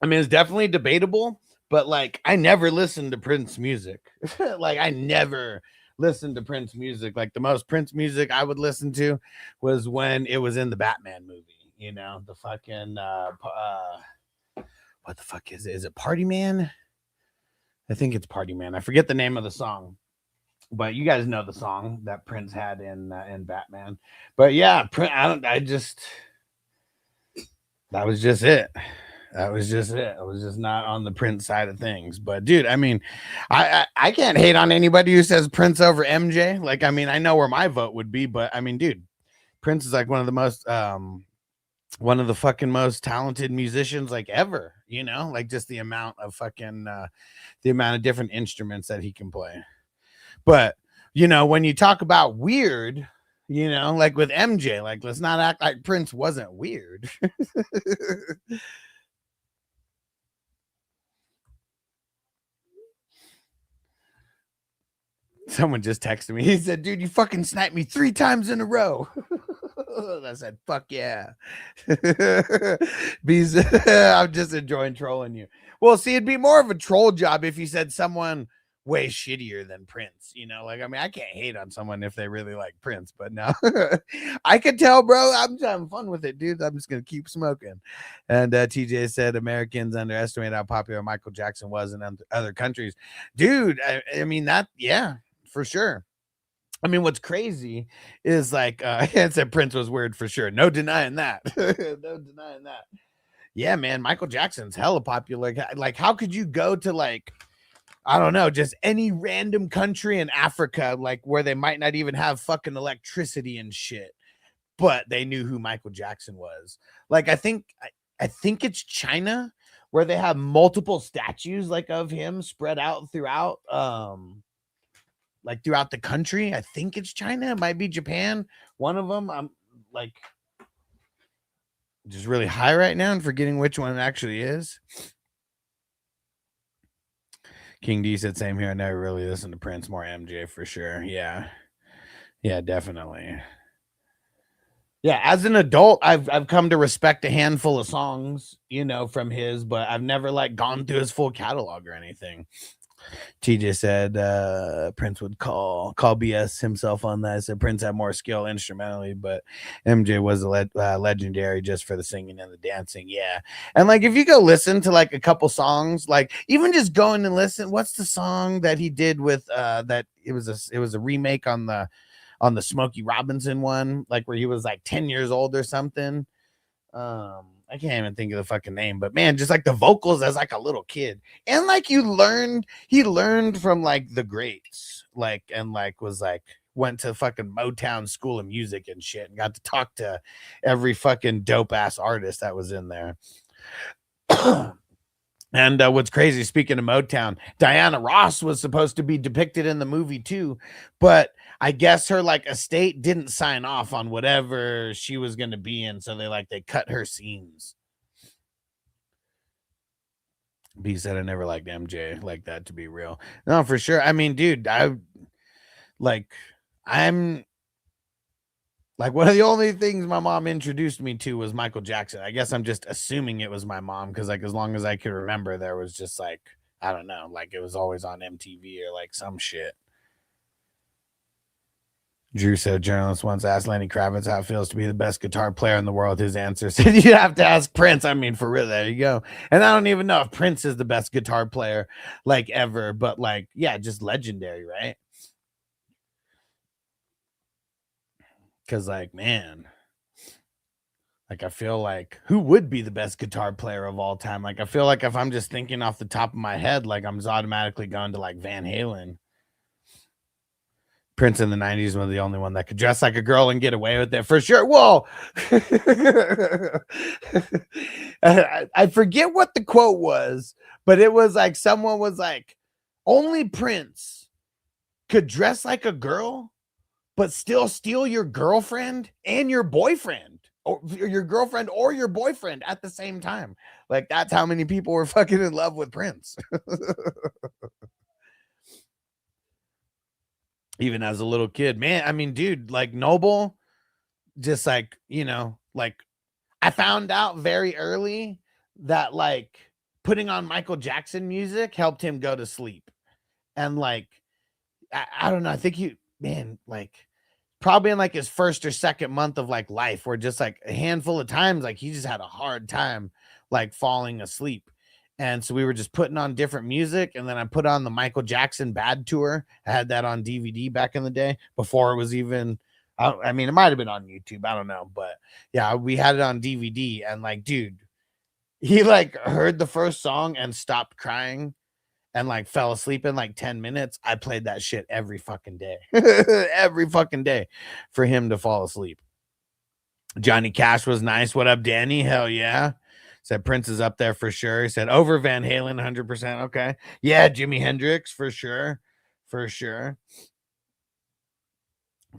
I mean, it's definitely debatable, but like I never listened to Prince music. Like I never listened to Prince music. Like the most Prince music I would listen to was when it was in the Batman movie, you know, the fucking what the fuck is it? Is it Party Man? I think it's Party Man. I forget the name of the song, but you guys know the song that Prince had in Batman. But yeah, that was just it. That was just it. I was just not on the Prince side of things. But dude, I mean, I can't hate on anybody who says Prince over MJ. Like, I mean, I know where my vote would be, but I mean, dude, Prince is like one of the fucking most talented musicians like ever, you know, like just the amount of different instruments that he can play. But you know, when you talk about weird, you know, like with MJ, like let's not act like Prince wasn't weird. Someone just texted me. He said, dude, you fucking sniped me 3 times in a row. I said, fuck yeah. Bees, I'm just enjoying trolling you. Well, see, it'd be more of a troll job if you said someone way shittier than Prince, you know, like I mean, I can't hate on someone if they really like Prince, but no. I could tell, bro. I'm having fun with it, dude. I'm just gonna keep smoking. And TJ said Americans underestimate how popular Michael Jackson was in other countries. Dude, I mean that, yeah, for sure. I mean, what's crazy is like it said Prince was weird for sure. No denying that. No denying that. Yeah, man, Michael Jackson's hella popular. Like, how could you go to like, I don't know, just any random country in Africa, like where they might not even have fucking electricity and shit, but they knew who Michael Jackson was. Like, I think it's China where they have multiple statues like of him spread out throughout like throughout the country. I think it's China, it might be Japan, one of them. I'm like just really high right now and forgetting which one it actually is. King D said same here. I never really listened to Prince, more MJ for sure. Yeah, definitely. Yeah, as an adult, I've come to respect a handful of songs, you know, from his, but I've never like gone through his full catalog or anything. TJ said Prince would call BS himself on that. I said Prince had more skill instrumentally, but MJ was legendary just for the singing and the dancing. Yeah, and like if you go listen to like a couple songs, like even just going and listen, what's the song that he did with that it was a remake on the Smokey Robinson one, like where he was like 10 years old or something. I can't even think of the fucking name, but man, just like the vocals as like a little kid. And like he learned from like the greats, like, and like was like went to fucking Motown School of Music and shit and got to talk to every fucking dope ass artist that was in there. And what's crazy, speaking of Motown, Diana Ross was supposed to be depicted in the movie too, but I guess her like estate didn't sign off on whatever she was going to be in, so they cut her scenes. B said I never liked MJ like that, to be real. No, for sure. I mean, dude, I'm like one of the only things my mom introduced me to was Michael Jackson. I guess I'm just assuming it was my mom because like as long as I could remember, there was just like, I don't know, like it was always on MTV or like some shit. Drew said a journalist once asked Lenny Kravitz how it feels to be the best guitar player in the world. His answer said, you have to ask Prince. I mean, for real, there you go. And I don't even know if Prince is the best guitar player like ever, but like, yeah, just legendary, right? Because like, man, like I feel like who would be the best guitar player of all time? Like I feel like if I'm just thinking off the top of my head, like I'm just automatically going to like Van Halen. Prince in the 90s was the only one that could dress like a girl and get away with it for sure. Whoa. I forget what the quote was, but it was like someone was like, only Prince could dress like a girl but still steal your girlfriend and your boyfriend, or your girlfriend or your boyfriend at the same time. Like that's how many people were fucking in love with Prince. Even as a little kid, man. I mean, dude, like Noble, just like, you know, like I found out very early that like putting on Michael Jackson music helped him go to sleep. And like, I don't know. I think like probably in like his first or second month of like life, where just like a handful of times, like he just had a hard time like falling asleep. And so we were just putting on different music. And then I put on the Michael Jackson Bad Tour. I had that on DVD back in the day before it was even, I mean, it might've been on YouTube. I don't know, but yeah, we had it on DVD and like, dude, he like heard the first song and stopped crying and like fell asleep in like 10 minutes. I played that shit every fucking day, every fucking day for him to fall asleep. Johnny Cash was nice. What up, Danny? Hell yeah. Said Prince is up there for sure. He said over Van Halen, 100%. Okay. Yeah, Jimi Hendrix for sure. For sure.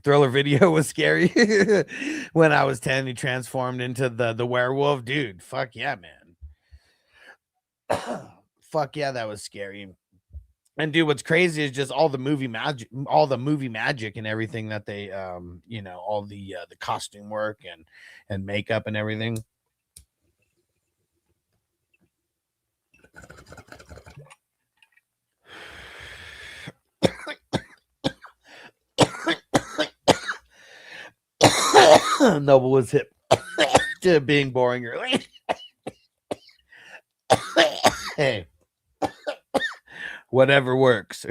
Thriller video was scary. When I was 10, he transformed into the werewolf. Dude, fuck yeah, man. Fuck yeah, that was scary. And dude, what's crazy is just all the movie magic and everything that they you know, all the costume work and makeup and everything. Noble was hip to being boring early. Hey, whatever works.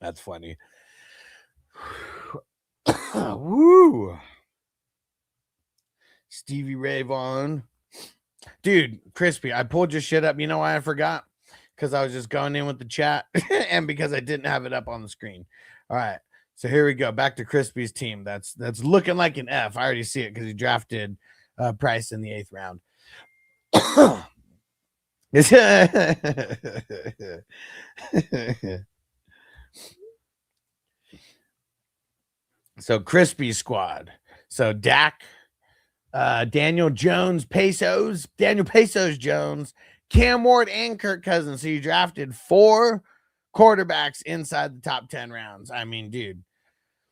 That's funny. Woo. Stevie Ray Vaughan. Dude, Crispy, I pulled your shit up. You know why I forgot? Because I was just going in with the chat and because I didn't have it up on the screen. All right. So here we go. Back to Crispy's team. That's looking like an F. I already see it because he drafted Price in the 8th round. So Crispy squad. So Dak, Daniel Jones, Daniel Pesos Jones, Cam Ward, and Kirk Cousins. So you drafted 4 quarterbacks inside the top 10 rounds. I mean, dude,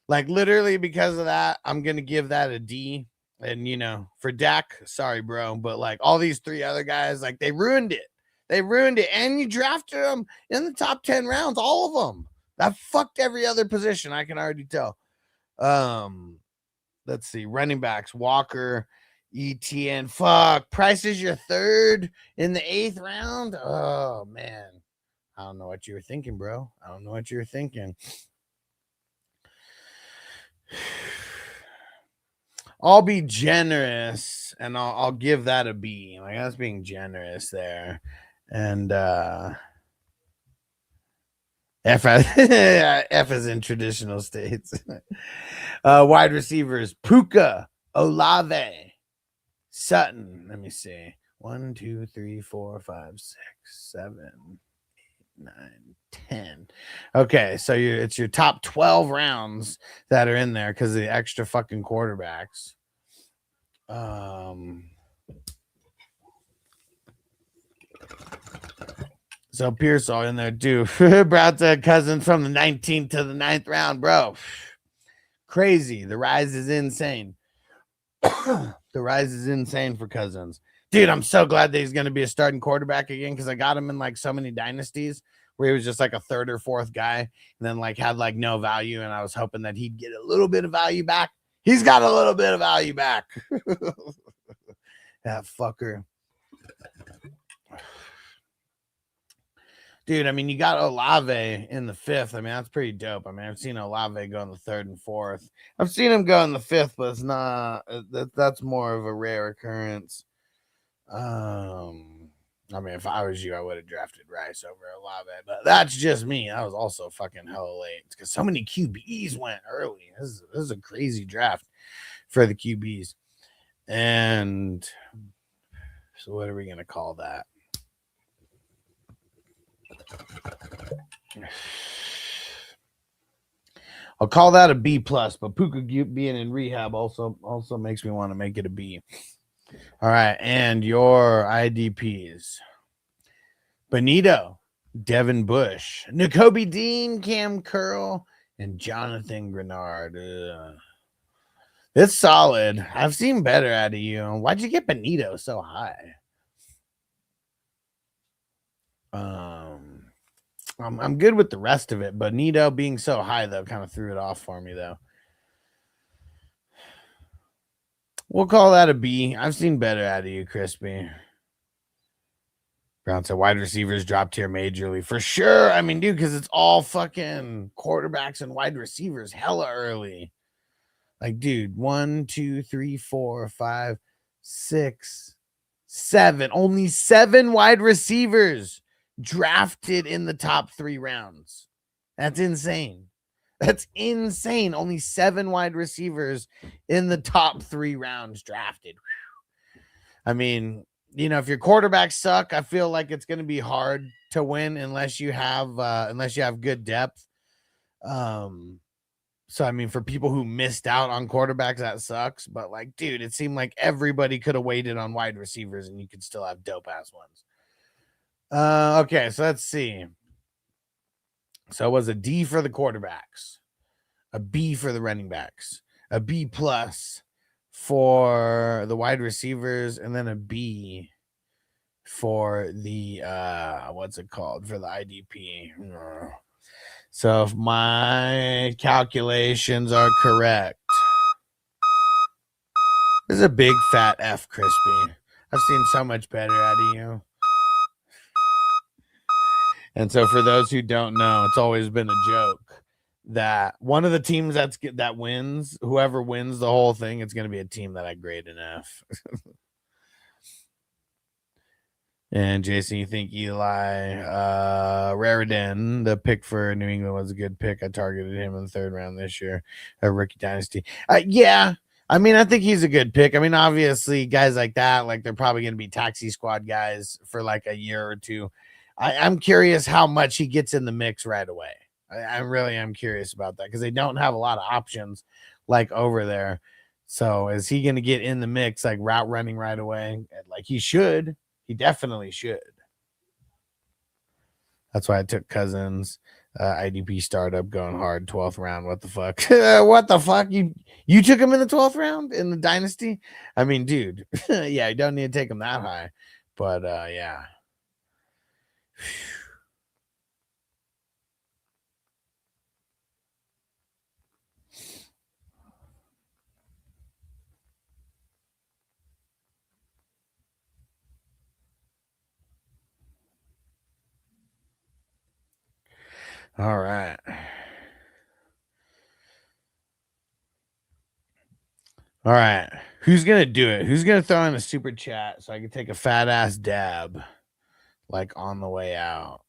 like literally because of that, I'm going to give that a D. And, you know, for Dak, sorry, bro, but like all these 3 other guys, like they ruined it. They ruined it. And you drafted them in the top 10 rounds, all of them. That fucked every other position. I can already tell. Let's see. Running backs, Walker, ETN. Fuck. Price is your 3rd in the 8th round. Oh, man. I don't know what you were thinking, bro. I don't know what you were thinking. I'll be generous and I'll give that a B. Like that's being generous there. And F is in traditional states. Wide receivers, Puka, Olave, Sutton. Let me see. 1, 2, 3, 4, 5, 6, 7, 8, 9, 10. Okay, so it's your top 12 rounds that are in there because of the extra fucking quarterbacks. So Pierce all in there too. Brought the Cousins from the 19th to the 9th round, bro. Crazy. The rise is insane. The rise is insane for Cousins. Dude, I'm so glad that he's going to be a starting quarterback again because I got him in like so many dynasties where he was just like a 3rd or 4th guy and then like had like no value. And I was hoping that he'd get a little bit of value back. He's got a little bit of value back. That fucker. Dude, I mean, you got Olave in the 5th. I mean, that's pretty dope. I mean, I've seen Olave go in the 3rd and 4th. I've seen him go in the 5th, but it's not. That's more of a rare occurrence. I mean, if I was you, I would have drafted Rice over Olave, but that's just me. I was also fucking hella late because so many QBs went early. This is a crazy draft for the QBs. And so, what are we gonna call that? I'll call that a B plus, but Puka being in rehab also makes me want to make it a B. All right, and your IDPs: Benito, Devin Bush, Nakobe Dean, Cam Curl, and Jonathan Grenard. It's solid. I've seen better out of you. Why'd you get Benito so high? I'm good with the rest of it, but Benito being so high though kind of threw it off for me though. We'll call that a B. I've seen better out of you, Crispy. Brown said wide receivers dropped here majorly. For sure. I mean, dude, because it's all fucking quarterbacks and wide receivers hella early. Like, dude, 1, 2, 3, 4, 5, 6, 7. Only 7 wide receivers drafted in the top 3 rounds. That's insane. That's insane. Only 7 wide receivers in the top 3 rounds drafted. I mean, you know, if your quarterbacks suck, I feel like it's going to be hard to win unless you have good depth. So, I mean, for people who missed out on quarterbacks, that sucks. But, like, dude, it seemed like everybody could have waited on wide receivers and you could still have dope-ass ones. Okay, so let's see. So it was a D for the quarterbacks, a B for the running backs, a B plus for the wide receivers, and then a B for the, what's it called, for the IDP. So if my calculations are correct, this is a big fat F, Crispy. I've seen so much better out of you. And so for those who don't know, it's always been a joke that one of the teams that wins, whoever wins the whole thing, it's going to be a team that I grade an F. And Jason, you think Eli Raridan, the pick for New England, was a good pick? I targeted him in the 3rd round this year, Rookie Dynasty. Yeah, I mean, I think he's a good pick. I mean, obviously, guys like that, like they're probably going to be taxi squad guys for like a year or two. I'm curious how much he gets in the mix right away. I really am curious about that because they don't have a lot of options like over there. So is he going to get in the mix, like route running right away? Like he should. He definitely should. That's why I took Cousins, IDP startup going hard, 12th round. What the fuck? What the fuck? You took him in the 12th round in the dynasty? I mean, dude, yeah, you don't need to take him that high. But yeah. All right. All right. Who's going to do it? Who's going to throw in a super chat so I can take a fat ass dab like on the way out?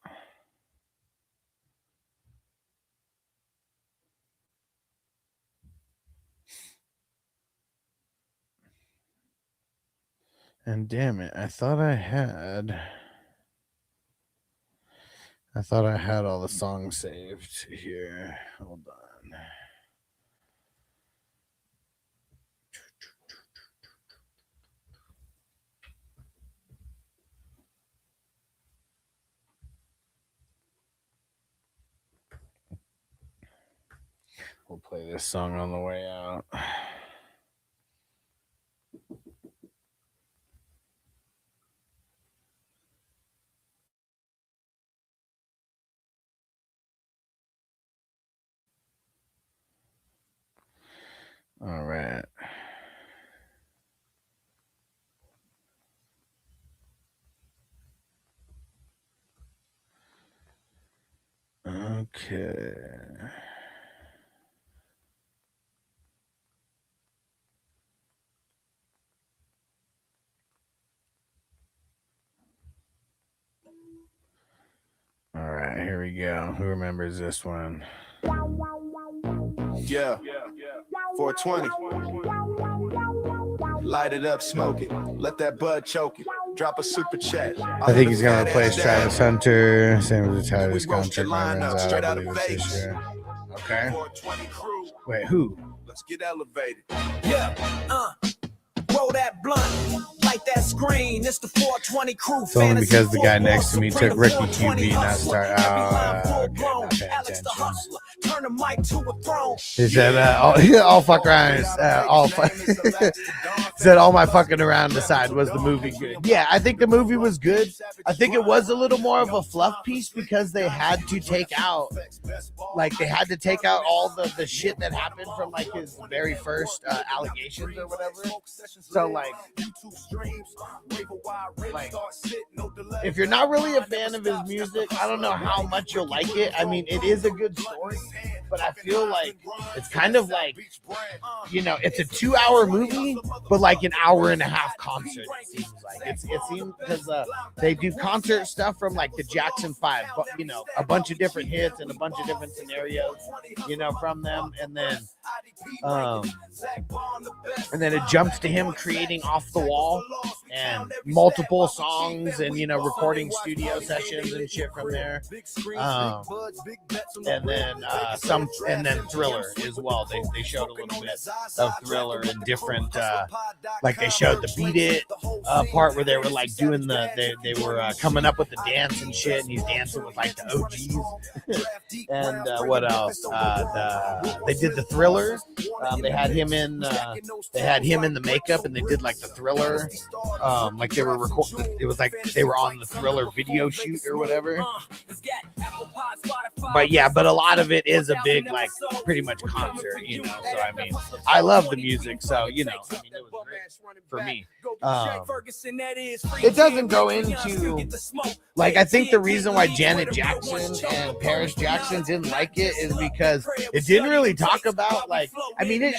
And damn it, I thought I had all the songs saved here. Hold on. We'll play this song on the way out. All right. Okay. All right, here we go. Who remembers this one? Yeah. 420. Light it up, smoke it. Let that bud choke it. Drop a super chat. I think he's going to replace Travis Hunter. Same as the Travis contract runs out, I believe it's this year. Okay. Wait, who? Let's get elevated. Yeah, roll that blunt, light that screen. It's the 420 crew. It's only because the guy next to me took Ricky QB, not start out. Turn the mic to a throne. He said, all fuck around. Said all my fucking around aside, was the movie good? Yeah, I think the movie was good. I think it was a little more of a fluff piece because they had to take out all the shit that happened from like his very first allegations or whatever. So like, if you're not really a fan of his music, I don't know how much you'll like it. I mean, it is a good story, but I feel like it's kind of like, it's a 2-hour movie, but like an hour and a half concert. It seems like it seems because they do concert stuff from like the Jackson 5, but a bunch of different hits and a bunch of different scenarios, from them, and then it jumps to him creating Off the Wall and multiple songs and recording studio sessions and shit from there, and then Thriller as well. They showed a little bit of Thriller and different like they showed the Beat It part where they were like doing they were coming up with the dance and shit, and he's dancing with like the OGs. And what else? They did the Thriller. They had him in the makeup, and they did like the Thriller, like they were recording. It was like they were on the Thriller video shoot or whatever. But a lot of it is a big like pretty much concert, So I mean, I love the music, so it was great for me. It doesn't go into, like, I think the reason why Janet Jackson and Paris Jackson didn't like it is because it didn't really talk about, like, I mean, it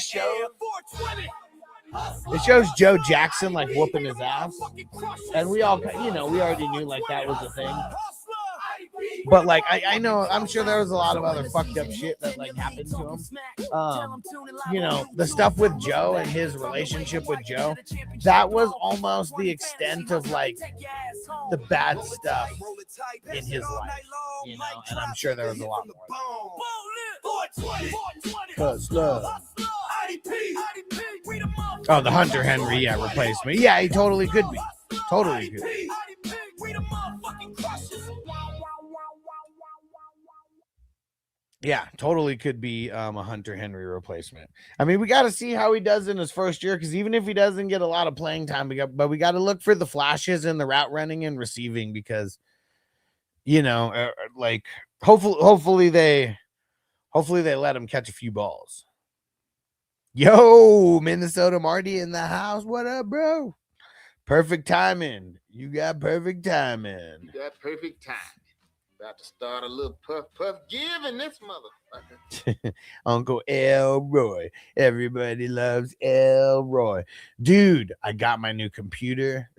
shows Joe Jackson like whooping his ass, and we all, you know, we already knew like that was a thing. But like I know, I'm sure there was a lot of other fucked up shit that like happened to him. You know, the stuff with Joe and his relationship with Joe, that was almost the extent of like the bad stuff in his life, you know, and I'm sure there was a lot more. Oh, the Hunter Henry, yeah, replacement. Yeah, he totally could be. Totally could be. Yeah, totally could be a Hunter Henry replacement. I mean, we got to see how he does in his first year, because even if he doesn't get a lot of playing time, we got to look for the flashes in the route running and receiving, because, you know, like hopefully they let him catch a few balls. Yo, Minnesota Marty in the house. What up, bro? Perfect timing. You got perfect timing. You got perfect timing. About to start a little puff giving this motherfucker. Uncle Elroy. Everybody loves Elroy. Dude, I got my new computer.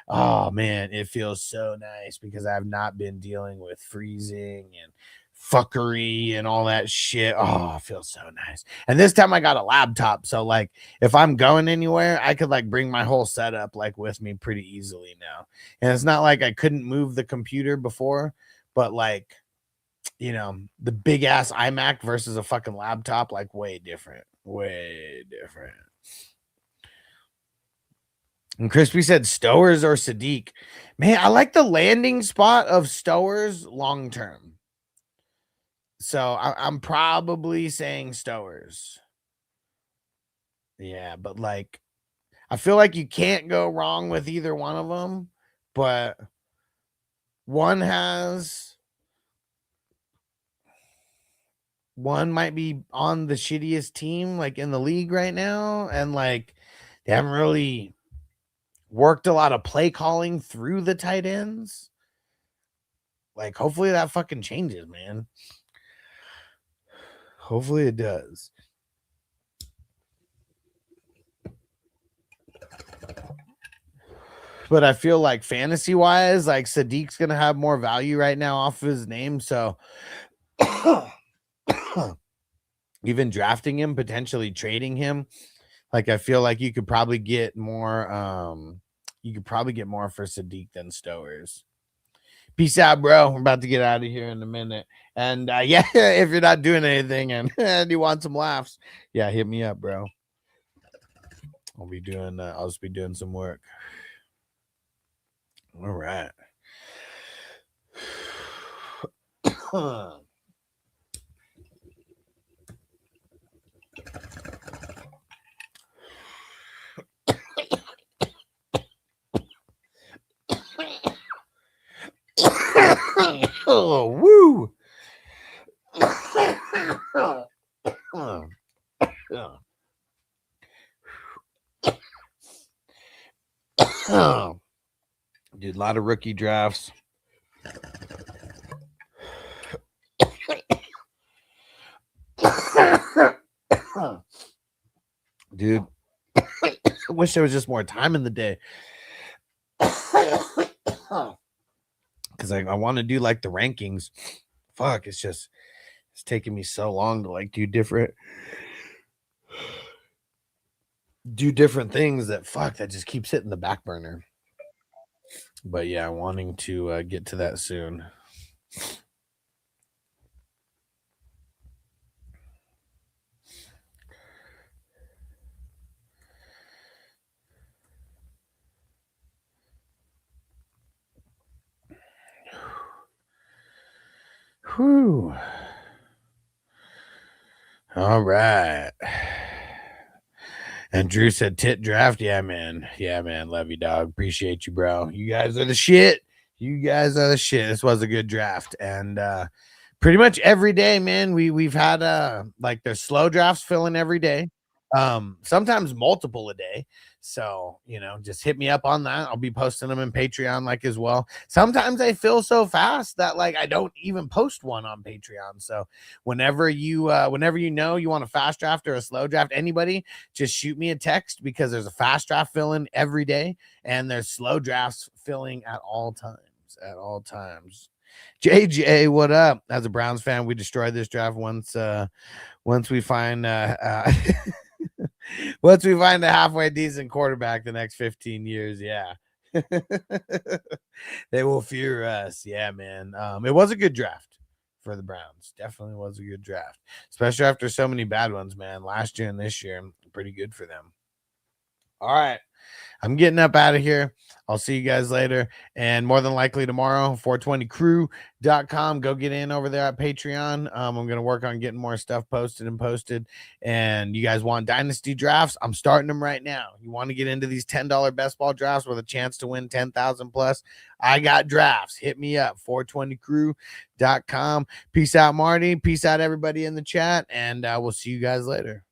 Oh, man, it feels so nice because I've not been dealing with freezing and fuckery and all that shit. Oh, it feels so nice. And this time I got a laptop, so like if I'm going anywhere, I could like bring my whole setup like with me pretty easily now. And it's not like I couldn't move the computer before, but like, you know, the big ass iMac versus a fucking laptop, like way different. And Crispy said Stowers or Sadiq. Man, I like the landing spot of Stowers long term. So I'm probably saying Stowers. Yeah, but like, I feel like you can't go wrong with either one of them, but one might be on the shittiest team like in the league right now, and like they haven't really worked a lot of play calling through the tight ends. Like, hopefully that fucking changes, man. Hopefully it does. But I feel like fantasy wise, like Sadiq's gonna have more value right now off of his name. So even drafting him, potentially trading him, like I feel like you could probably get more. You could probably get more for Sadiq than Stowers. Peace out, bro. We're about to get out of here in a minute. And yeah, if you're not doing anything and you want some laughs, yeah, hit me up, bro. I'll just be doing some work. All right. Oh, woo. Dude, a lot of rookie drafts. Dude, I wish there was just more time in the day. Because I want to do like the rankings. Fuck, it's taking me so long to like do different things that just keeps hitting the back burner. But yeah, wanting to get to that soon. Whew. All right. And Drew said tit draft. Yeah, man. Love you, dog. Appreciate you, bro. You guys are the shit. This was a good draft. And pretty much every day, man, we've had like there's slow drafts filling every day. sometimes multiple a day. So, just hit me up on that. I'll be posting them in Patreon like as well. Sometimes I fill so fast that like I don't even post one on Patreon. So whenever you want a fast draft or a slow draft, anybody just shoot me a text, because there's a fast draft filling every day and there's slow drafts filling at all times. JJ, what up? As a Browns fan, we destroyed this draft once we find once we find a halfway decent quarterback the next 15 years. Yeah. They will fear us. Yeah, man. It was a good draft for the Browns. Definitely was a good draft, especially after so many bad ones, man. Last year and this year, pretty good for them. All right. I'm getting up out of here. I'll see you guys later. And more than likely tomorrow, 420crew.com. Go get in over there at Patreon. I'm going to work on getting more stuff posted. And you guys want dynasty drafts? I'm starting them right now. You want to get into these $10 best ball drafts with a chance to win 10,000 plus? I got drafts. Hit me up, 420crew.com. Peace out, Marty. Peace out, everybody in the chat. And we'll see you guys later.